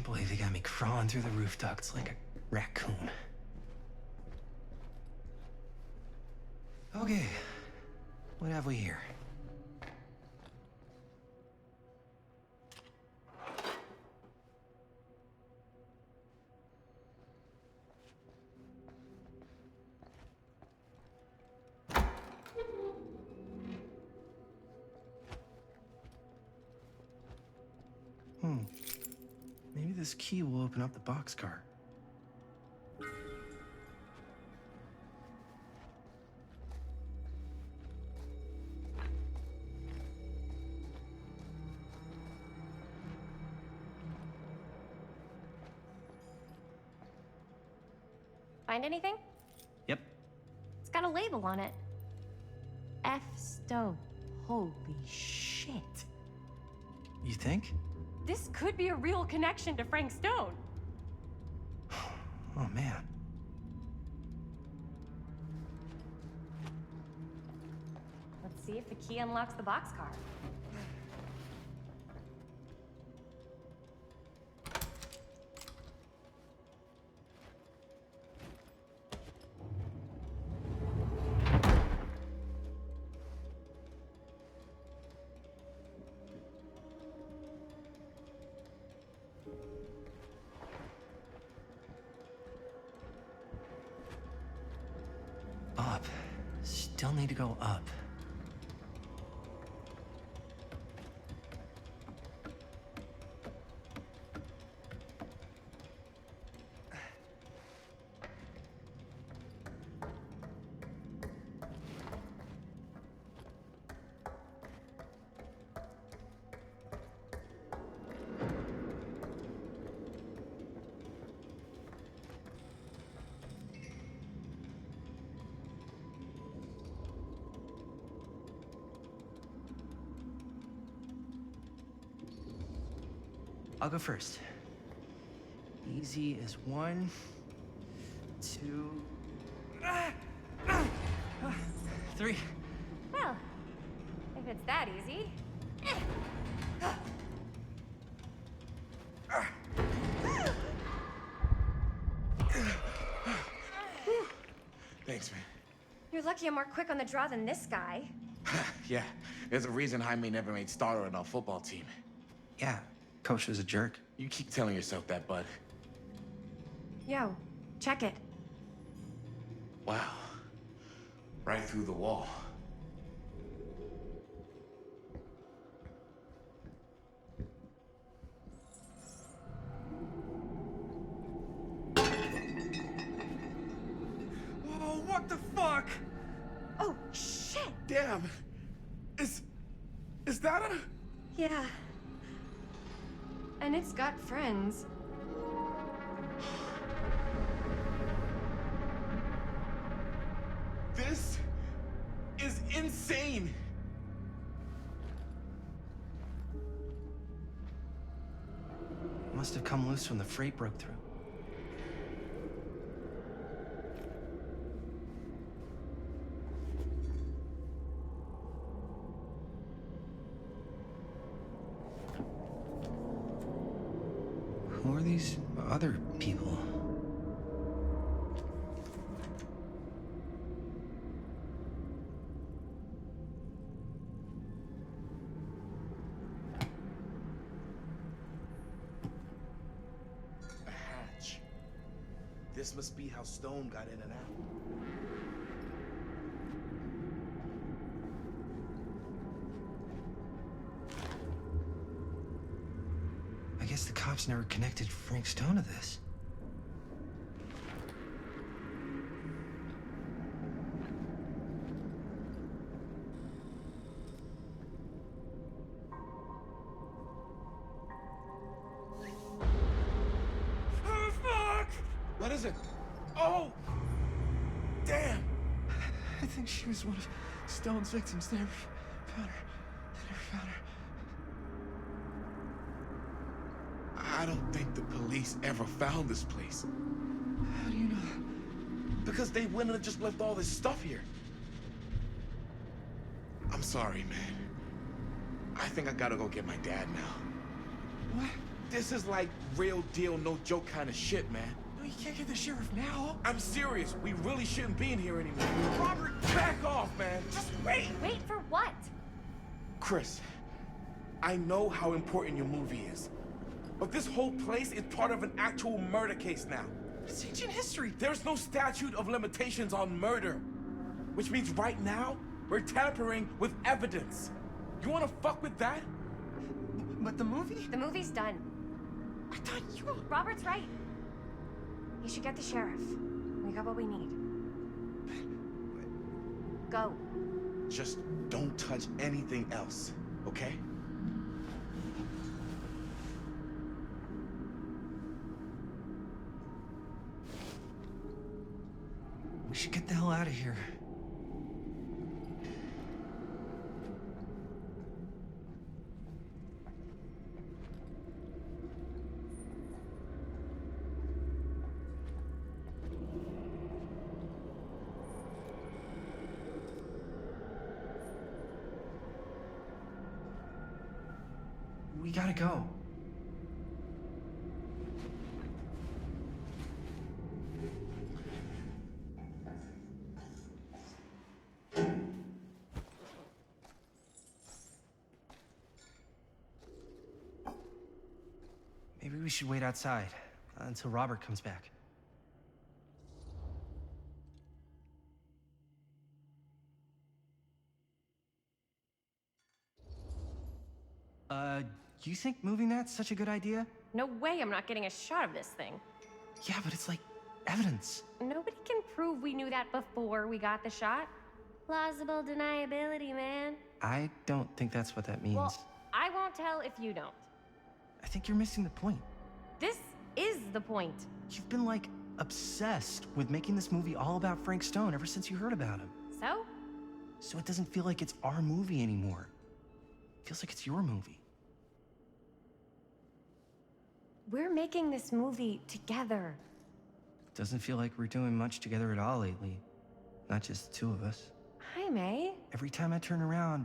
believe they got me crawling through the roof ducts like a raccoon. Okay, what have we here? Maybe this key will open up the boxcar.
Find anything?
Yep.
It's got a label on it. F. Stone. Holy shit.
You think?
This could be a real connection to Frank Stone.
Oh, man.
Let's see if the key unlocks the boxcar.
Up. Still need to go up. I'll go first. Easy as 1, 2, 3.
Well, if it's that easy.
Thanks, man.
You're lucky I'm more quick on the draw than this guy.
Yeah, there's a reason Jaime never made starter on our football team.
Yeah, coach was a jerk.
You keep telling yourself that, bud.
Yo, check it.
Wow. Right through the wall.
Oh, what the fuck?
Oh, shit!
Damn. Is that a...
Yeah. And it's got friends.
This is insane.
Must have come loose when the freight broke through. Who are these other people?
A hatch. This must be how Stone got in and out.
I guess the cops never connected Frank Stone to this.
Oh, fuck!
What is it? Oh! Damn!
I think she was one of Stone's victims. They never found her. They never found her.
I don't think the police ever found this place.
How do you know?
Because they wouldn't have just left all this stuff here. I'm sorry, man. I think I gotta go get my dad now.
What?
This is like real deal, no joke kind of shit, man.
No, you can't get the sheriff now.
I'm serious. We really shouldn't be in here anymore. Robert, back off, man. Just wait.
Wait for what?
Chris, I know how important your movie is. But this whole place is part of an actual murder case now.
It's ancient history.
There's no statute of limitations on murder. Which means right now, we're tampering with evidence. You wanna fuck with that?
But the movie?
The movie's done.
I thought you...
Robert's right. You should get the sheriff. We got what we need. Go.
Just don't touch anything else, okay?
We should get the hell out of here. We gotta go. Maybe we should wait outside until Robert comes back. You think moving that's such a good idea?
No way I'm not getting a shot of this thing.
Yeah, but it's like evidence.
Nobody can prove we knew that before we got the shot. Plausible deniability, man.
I don't think that's what that means.
Well, I won't tell if you don't.
I think you're missing the point.
This is the point.
You've been like obsessed with making this movie all about Frank Stone ever since you heard about him.
So?
So it doesn't feel like it's our movie anymore. It feels like it's your movie.
We're making this movie together.
Doesn't feel like we're doing much together at all lately. Not just the two of us.
Hi, May.
Every time I turn around,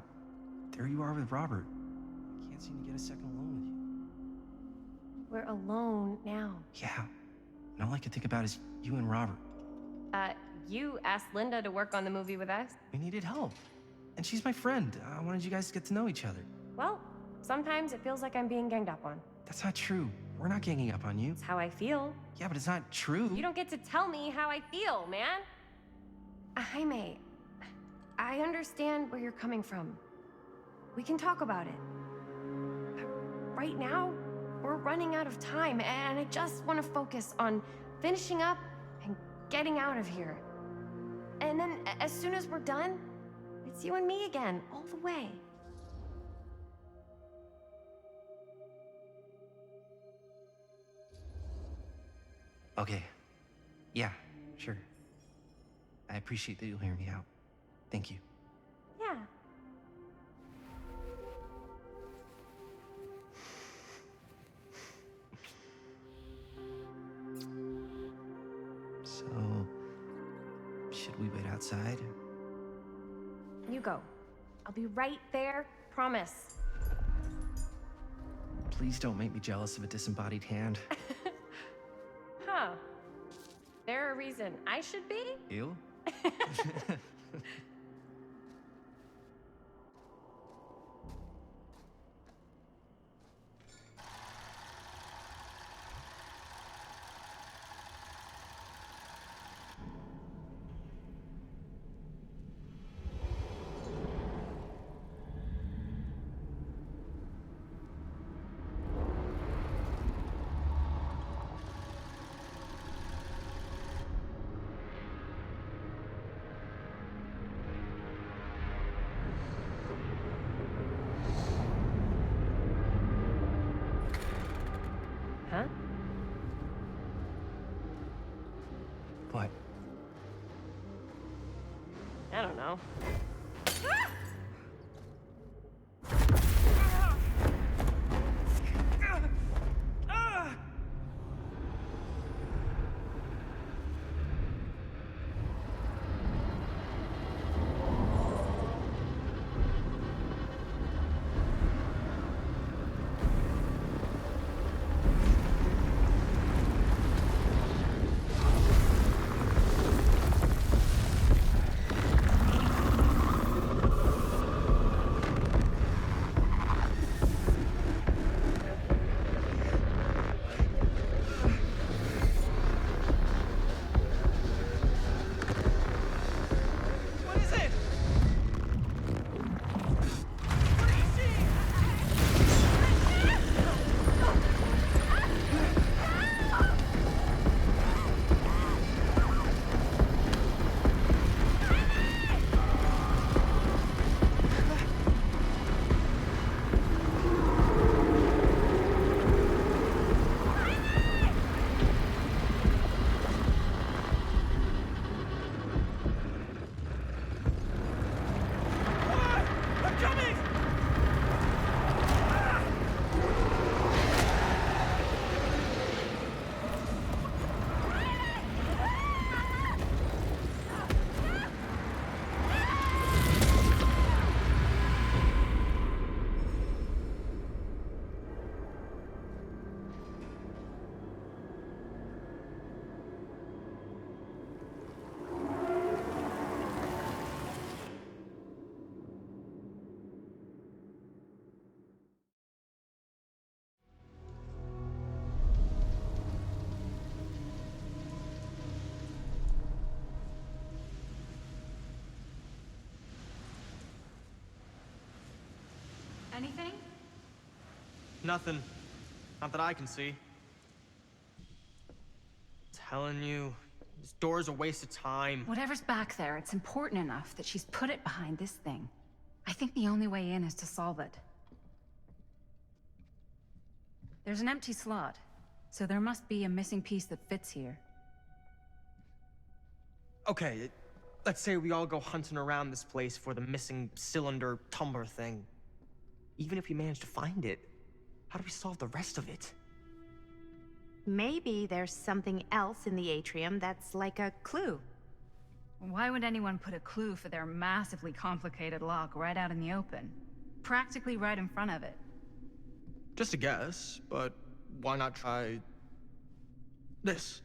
there you are with Robert. I can't seem to get a second alone with you.
We're alone now.
Yeah. And all I can think about is you and Robert.
You asked Linda to work on the movie with us.
We needed help. And she's my friend. I wanted you guys to get to know each other.
Well, sometimes it feels like I'm being ganged up on.
That's not true. We're not ganging up on you.
It's how I feel.
Yeah, but it's not true.
You don't get to tell me how I feel, man. Jaime, I understand where you're coming from. We can talk about it. But right now, we're running out of time, and I just want to focus on finishing up and getting out of here. And then, as soon as we're done, it's you and me again, all the way.
Okay. Yeah, sure. I appreciate that you'll hear me out. Thank you.
Yeah.
So, should we wait outside?
You go. I'll be right there, promise.
Please don't make me jealous of a disembodied hand.
Huh. There a reason I should be?
You?
Anything?
Nothing. Not that I can see. Telling you, this door's a waste of time.
Whatever's back there, it's important enough that she's put it behind this thing. I think the only way in is to solve it. There's an empty slot, so there must be a missing piece that fits here.
Okay, let's say we all go hunting around this place for the missing cylinder tumbler thing. Even if we manage to find it, how do we solve the rest of it?
Maybe there's something else in the atrium that's like a clue.
Why would anyone put a clue for their massively complicated lock right out in the open? Practically right in front of it.
Just a guess, but why not try this?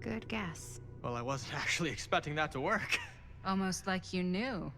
Good guess.
Well, I wasn't actually expecting that to work.
Almost like you knew.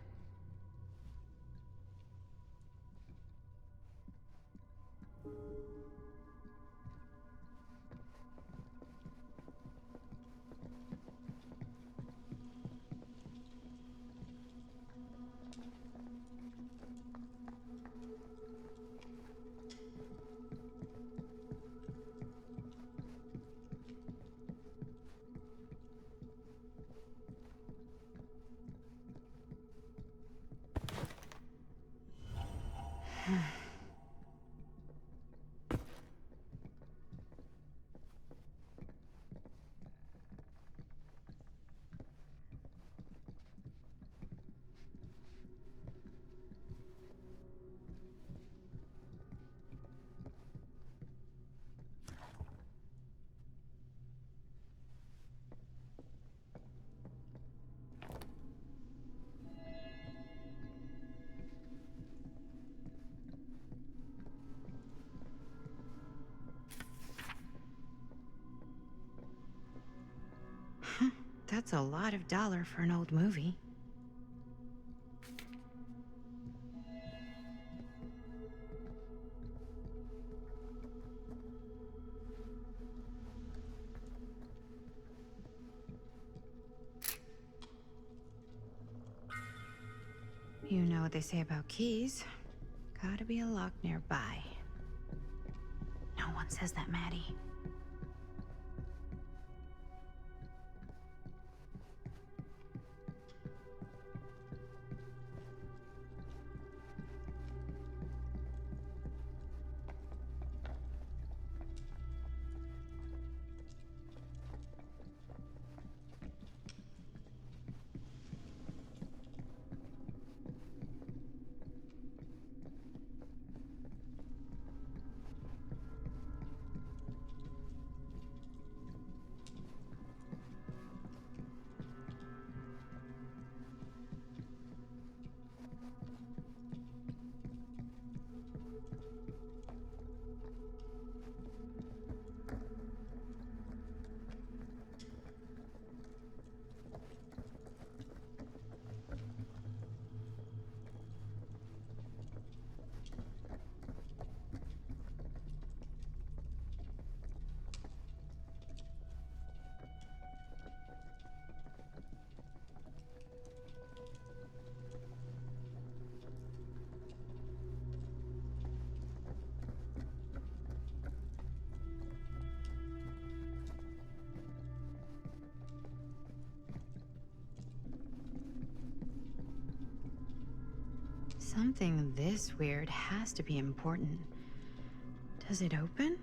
That's a lot of dollar for an old movie. You know what they say about keys. Gotta be a lock nearby. No one says that, Maddie. Something this weird has to be important. Does it open?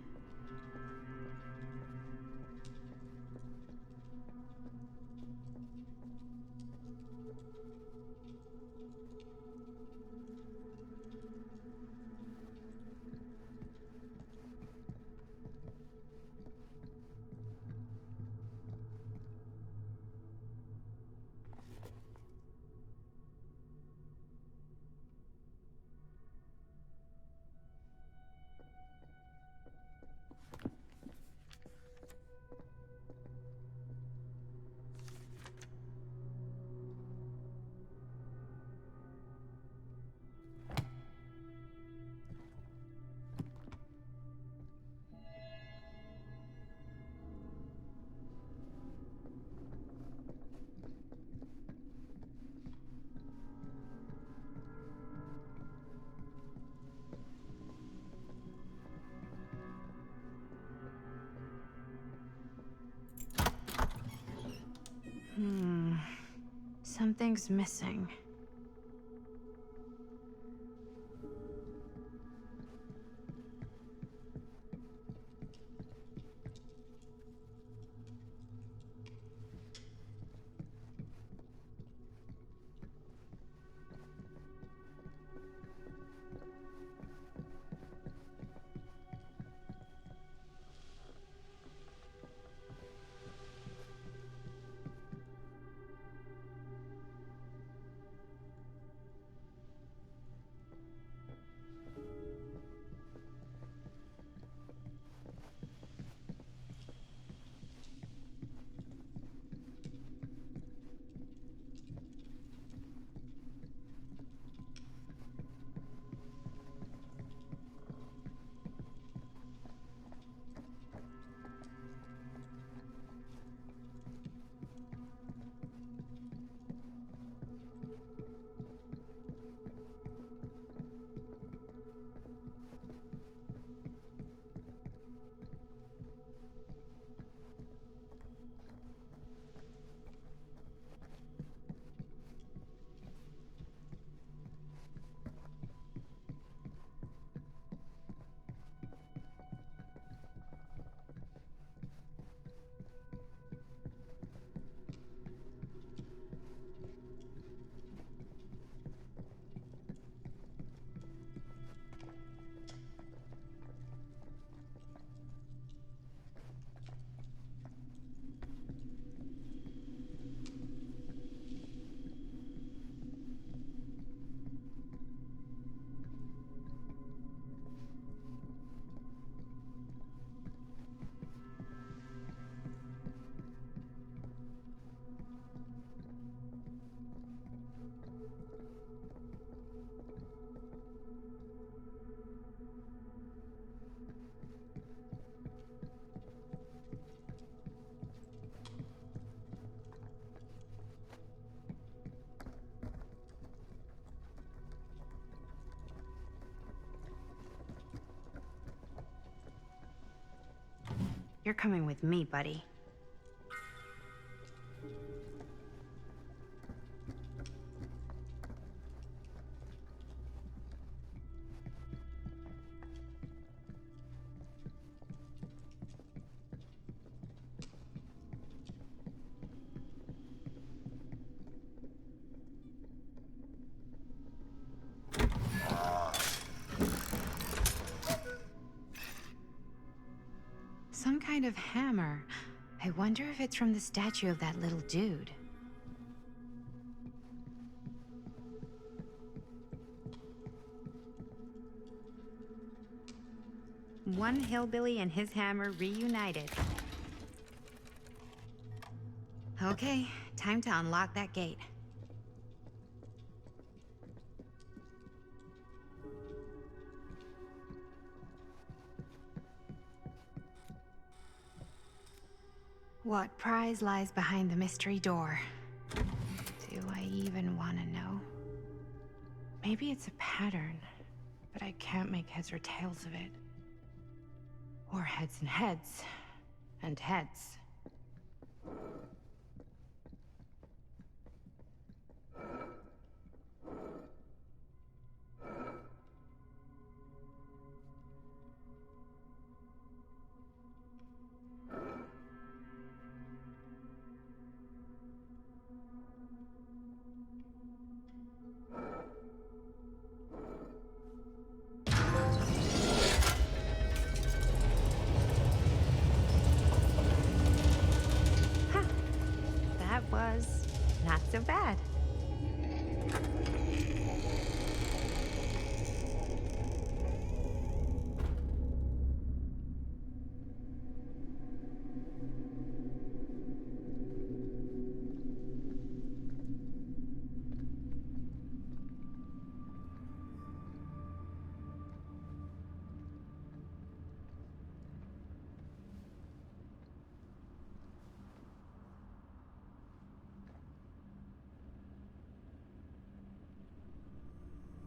Something's missing. You're coming with me, buddy. Some kind of hammer. I wonder if it's from the statue of that little dude. One hillbilly and his hammer reunited. Okay, time to unlock that gate. What prize lies behind the mystery door? Do I even want to know? Maybe it's a pattern, but I can't make heads or tails of it. Or heads and heads, and heads. Was not so bad.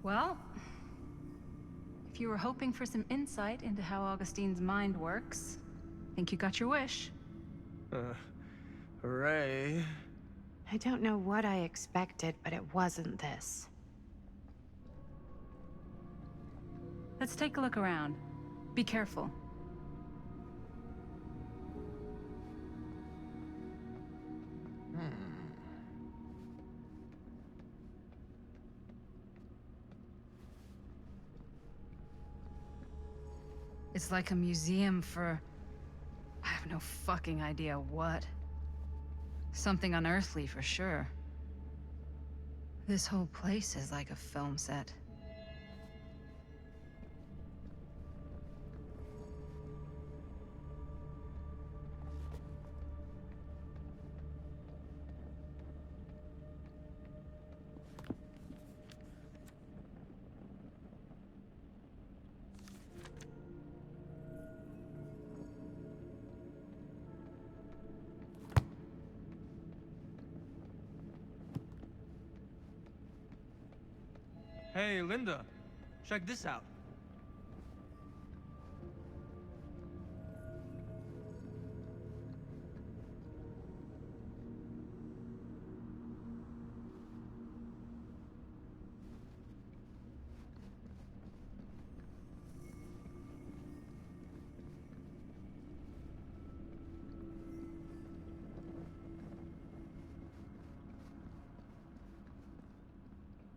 Well, if you were hoping for some insight into how Augustine's mind works, I think you got your wish.
Hooray.
I don't know what I expected, but it wasn't this.
Let's take a look around. Be careful. It's like a museum for... I have no fucking idea what. Something unearthly for sure. This whole place is like a film set.
Hey, Linda, check this out.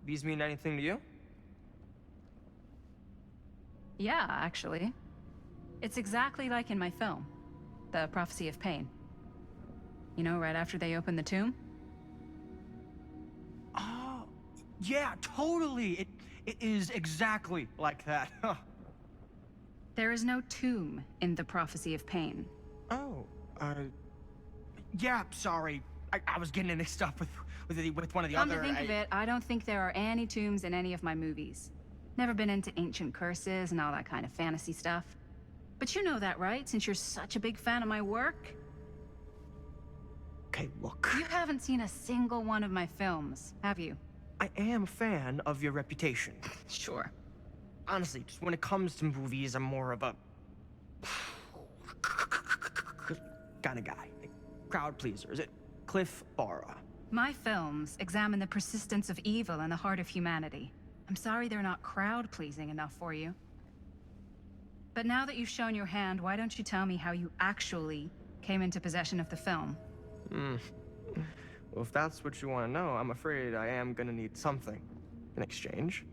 These mean anything to you?
Yeah, actually. It's exactly like in my film, The Prophecy of Pain. You know, right after they open the tomb?
Oh, yeah, totally. It is exactly like that. Huh.
There is no tomb in The Prophecy of Pain.
Oh, yeah, sorry. I was getting it mixed up with one of the
Come
other...
to think of it, I don't think there are any tombs in any of my movies. Never been into ancient curses and all that kind of fantasy stuff. But you know that, right? Since you're such a big fan of my work?
Okay, look.
You haven't seen a single one of my films, have you?
I am a fan of your reputation.
Sure.
Honestly, just when it comes to movies, I'm more of a... kind of guy. Like, crowd pleaser. Is it Cliff Barra?
My films examine the persistence of evil in the heart of humanity. I'm sorry they're not crowd-pleasing enough for you. But now that you've shown your hand, why don't you tell me how you actually came into possession of the film?
Well, if that's what you want to know, I'm afraid I am gonna need something in exchange.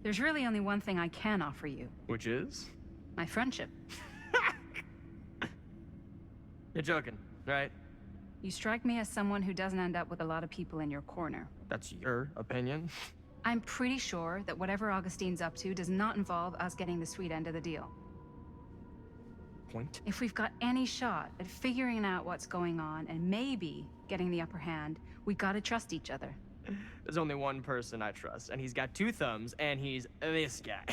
There's really only one thing I can offer you.
Which is?
My friendship.
You're joking, right?
You strike me as someone who doesn't end up with a lot of people in your corner.
That's your opinion?
I'm pretty sure that whatever Augustine's up to does not involve us getting the sweet end of the deal.
Point?
If we've got any shot at figuring out what's going on and maybe getting the upper hand, we gotta trust each other.
There's only one person I trust, and he's got two thumbs, and he's this guy.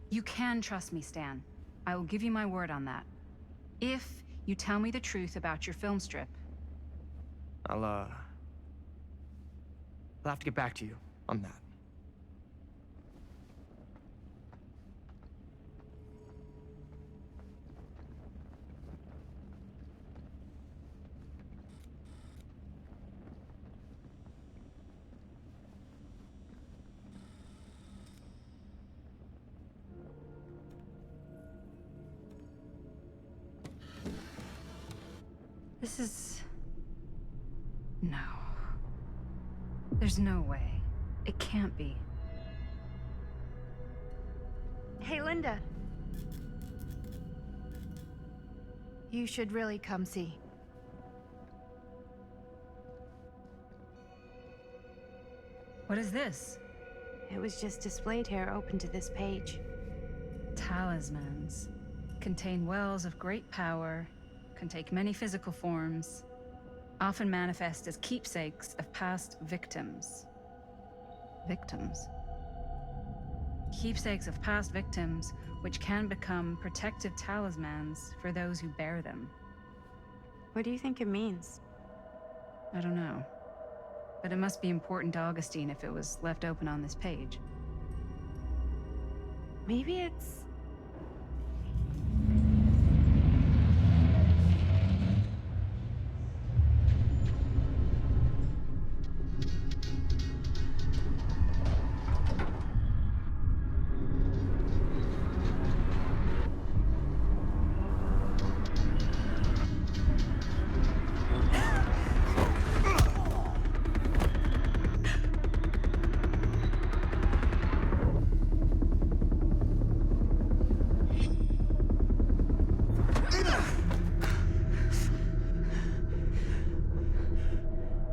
You can trust me, Stan. I will give you my word on that. If you tell me the truth about your film strip.
I'll have to get back to you on that.
This is... No. There's no way. It can't be.
Hey, Linda. You should really come see.
What is this?
It was just displayed here, open to this page.
Talismans. Contain wells of great power, can take many physical forms, often manifest as keepsakes of past victims. Victims? Keepsakes of past victims, which can become protective talismans for those who bear them.
What do you think it means?
I don't know. But it must be important to Augustine if it was left open on this page.
Maybe it's...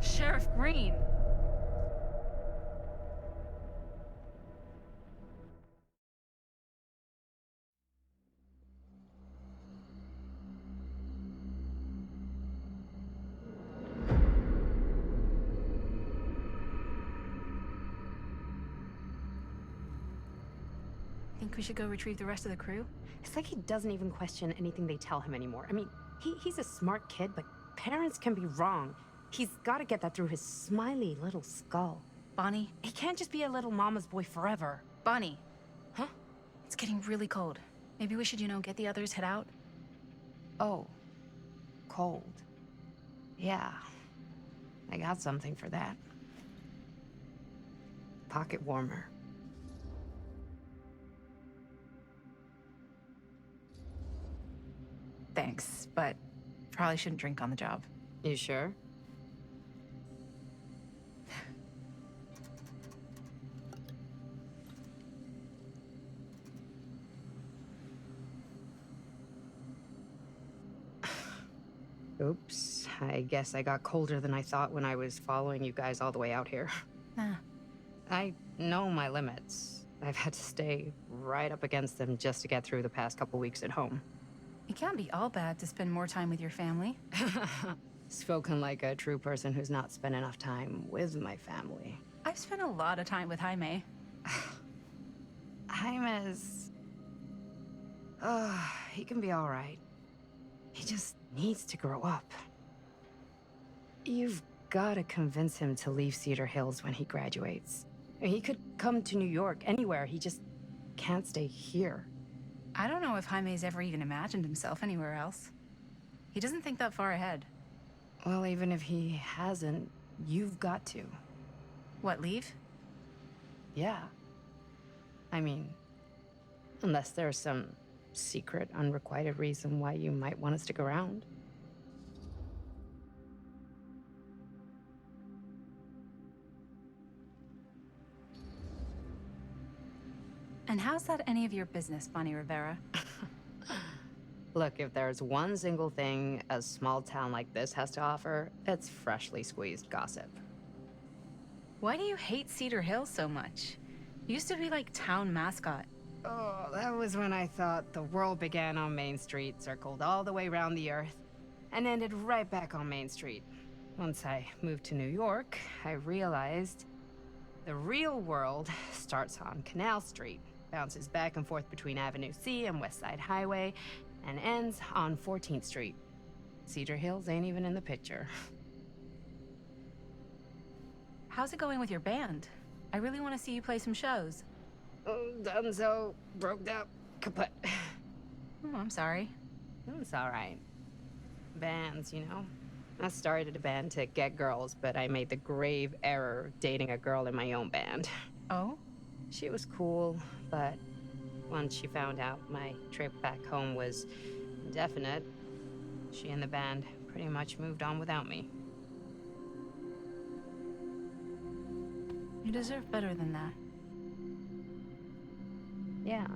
Sheriff Green! Think we should go retrieve the rest of the crew?
It's like he doesn't even question anything they tell him anymore. I mean, he's a smart kid, but parents can be wrong. He's got to get that through his smiley little skull.
Bonnie?
He can't just be a little mama's boy forever.
Bonnie!
Huh?
It's getting really cold. Maybe we should, get the others, head out?
Oh. Cold. Yeah. I got something for that. Pocket warmer.
Thanks, but probably shouldn't drink on the job.
You sure? Oops. I guess I got colder than I thought when I was following you guys all the way out here.
Nah.
I know my limits. I've had to stay right up against them just to get through the past couple weeks at home.
It can't be all bad to spend more time with your family.
Spoken like a true person who's not spent enough time with my family.
I've spent a lot of time with Jaime.
Jaime's... he can be all right. He just needs to grow up. You've got to convince him to leave Cedar Hills when he graduates. He could come to New York, anywhere. He just can't stay here.
I don't know if Jaime's ever even imagined himself anywhere else. He doesn't think that far ahead.
Well, even if he hasn't, you've got to.
What, leave?
Yeah. I mean, unless there's some secret, unrequited reason why you might want to stick around.
And how's that any of your business, Bonnie Rivera?
Look, if there's one single thing a small town like this has to offer, it's freshly squeezed gossip.
Why do you hate Cedar Hills so much? You used to be like town mascot.
Oh, that was when I thought the world began on Main Street, circled all the way around the earth, and ended right back on Main Street. Once I moved to New York, I realized the real world starts on Canal Street, bounces back and forth between Avenue C and West Side Highway, and ends on 14th Street. Cedar Hills ain't even in the picture.
How's it going with your band? I really want to see you play some shows.
Oh, done so, broke up, kaput.
Oh, I'm sorry.
It's all right. Bands, you know? I started a band to get girls, but I made the grave error of dating a girl in my own band.
Oh?
She was cool, but once she found out my trip back home was indefinite, she and the band pretty much moved on without me.
You deserve better than that.
Yeah,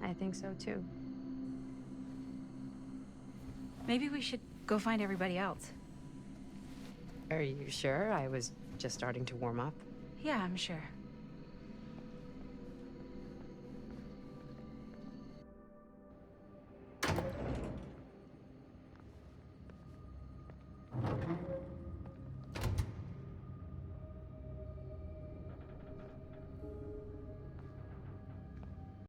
I think so too.
Maybe we should go find everybody else.
Are you sure? I was just starting to warm up.
Yeah, I'm sure.